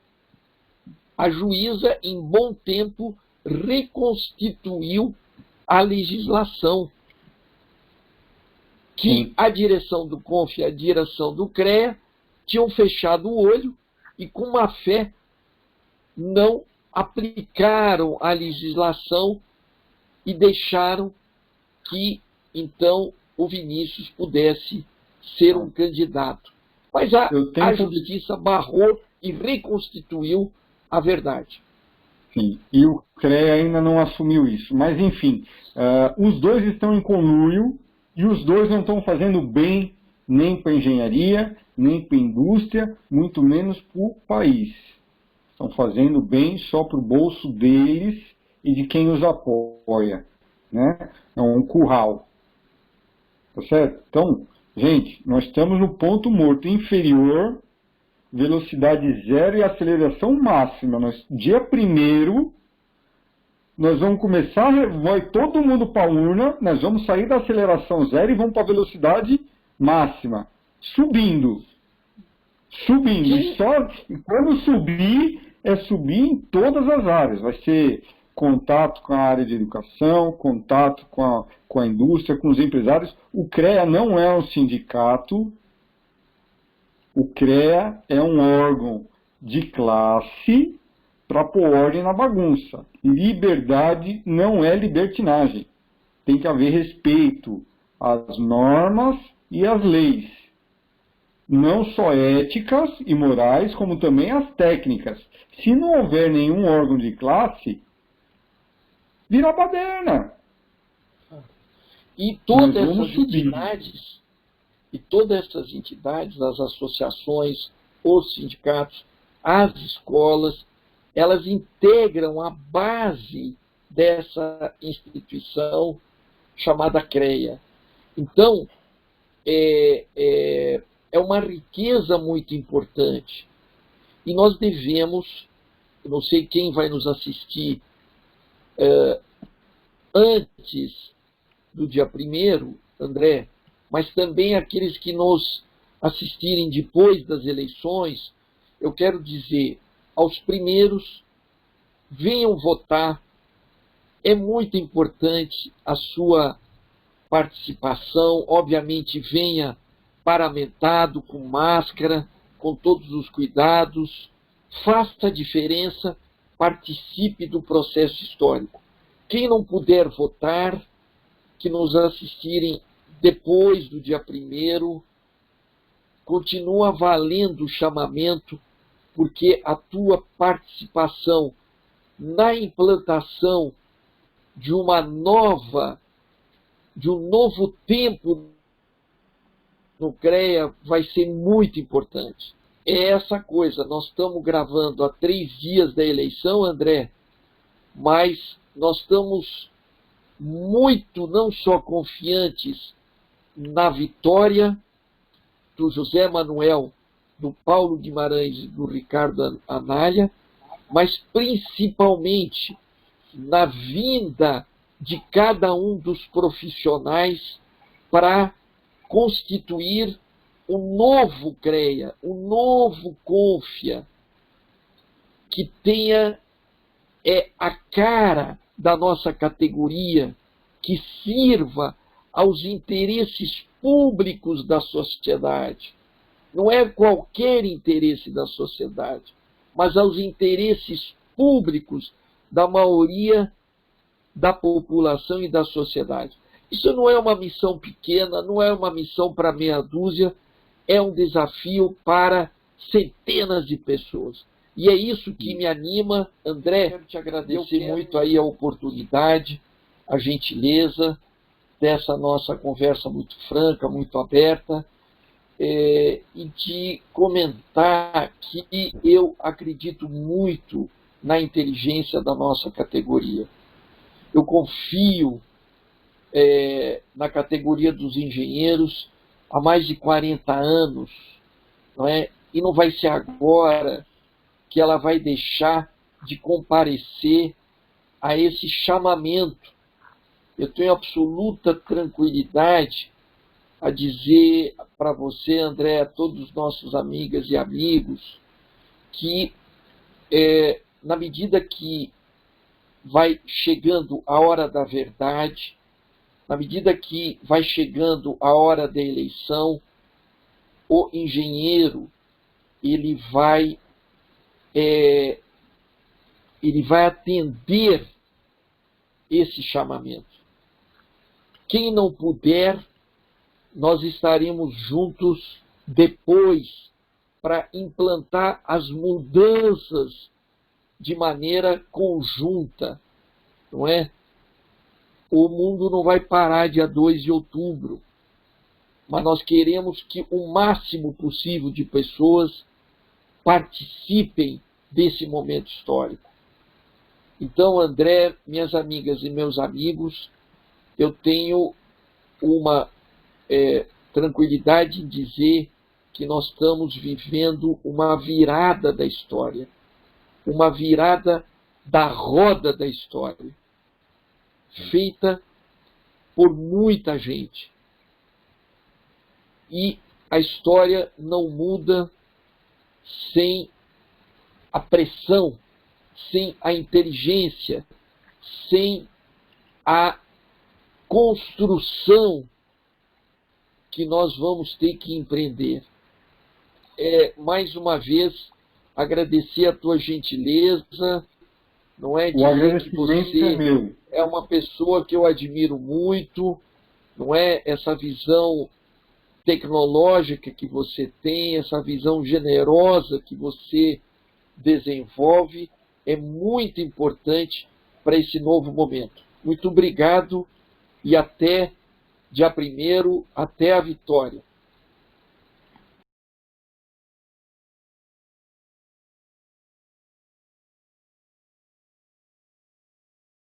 a juíza, em bom tempo, reconstituiu a legislação que a direção do CONF e a direção do CREA tinham fechado o olho e, com má fé, não aplicaram a legislação e deixaram que, então, o Vinícius pudesse ser um candidato. Mas a justiça barrou e reconstituiu a verdade. Sim, e o CREA ainda não assumiu isso. Mas, enfim, os dois estão em conluio e os dois não estão fazendo bem nem para a engenharia, nem para a indústria, muito menos para o país. Estão fazendo bem só para o bolso deles e de quem os apoia. Né? É um curral. Tá certo? Então, gente, nós estamos no ponto morto inferior, velocidade zero e aceleração máxima. Dia 1º, nós vamos começar, vai todo mundo para a urna, nós vamos sair da aceleração zero e vamos para a velocidade máxima. Subindo. E quando subir, é subir em todas as áreas. Vai ser contato com a área de educação, contato com a indústria, com os empresários. O CREA não é um sindicato. O CREA é um órgão de classe para pôr ordem na bagunça. Liberdade não é libertinagem. Tem que haver respeito às normas e às leis. Não só éticas e morais, como também as técnicas. Se não houver nenhum órgão de classe, vira baderna. E todas essas entidades, as associações, os sindicatos, as escolas, elas integram a base dessa instituição chamada CREA. Então, é uma riqueza muito importante. E nós devemos, eu não sei quem vai nos assistir antes do dia 1º, André, mas também aqueles que nos assistirem depois das eleições, eu quero dizer aos primeiros, venham votar. É muito importante a sua participação. Obviamente, venha paramentado, com máscara, com todos os cuidados. Faça a diferença, participe do processo histórico. Quem não puder votar, que nos assistirem depois do dia 1º, continua valendo o chamamento, porque a tua participação na implantação de um novo tempo no CREA vai ser muito importante. É essa coisa, nós estamos gravando há 3 dias da eleição, André, mas nós estamos muito, não só confiantes na vitória do José Manuel, do Paulo Guimarães e do Ricardo Anaya, mas principalmente na vinda de cada um dos profissionais para constituir um novo CREA, um novo CONFIA, que tenha a cara da nossa categoria, que sirva aos interesses públicos da sociedade. Não é qualquer interesse da sociedade, mas aos interesses públicos da maioria da população e da sociedade. Isso não é uma missão pequena, não é uma missão para meia dúzia, é um desafio para centenas de pessoas. E é isso que me anima, André. Quero te agradecer muito aí a oportunidade, a gentileza dessa nossa conversa muito franca, muito aberta, e de comentar que eu acredito muito na inteligência da nossa categoria. Eu confio na categoria dos engenheiros há mais de 40 anos, não é? E não vai ser agora que ela vai deixar de comparecer a esse chamamento. Eu tenho absoluta tranquilidade a dizer para você, André, a todos os nossos amigas e amigos, que na medida que vai chegando a hora da verdade, na medida que vai chegando a hora da eleição, o engenheiro ele vai atender esse chamamento. Quem não puder, nós estaremos juntos depois para implantar as mudanças de maneira conjunta, não é? O mundo não vai parar dia 2 de outubro, mas nós queremos que o máximo possível de pessoas participem desse momento histórico. Então, André, minhas amigas e meus amigos, eu tenho uma tranquilidade em dizer que nós estamos vivendo uma virada da história, uma virada da roda da história, feita por muita gente. E a história não muda sem a pressão, sem a inteligência, sem a construção que nós vamos ter que empreender. Mais uma vez, agradecer a tua gentileza, não é? Dizer que você é uma pessoa que eu admiro muito, não é? Essa visão tecnológica que você tem, essa visão generosa que você desenvolve, é muito importante para esse novo momento. Muito obrigado e até dia 1º, até a vitória.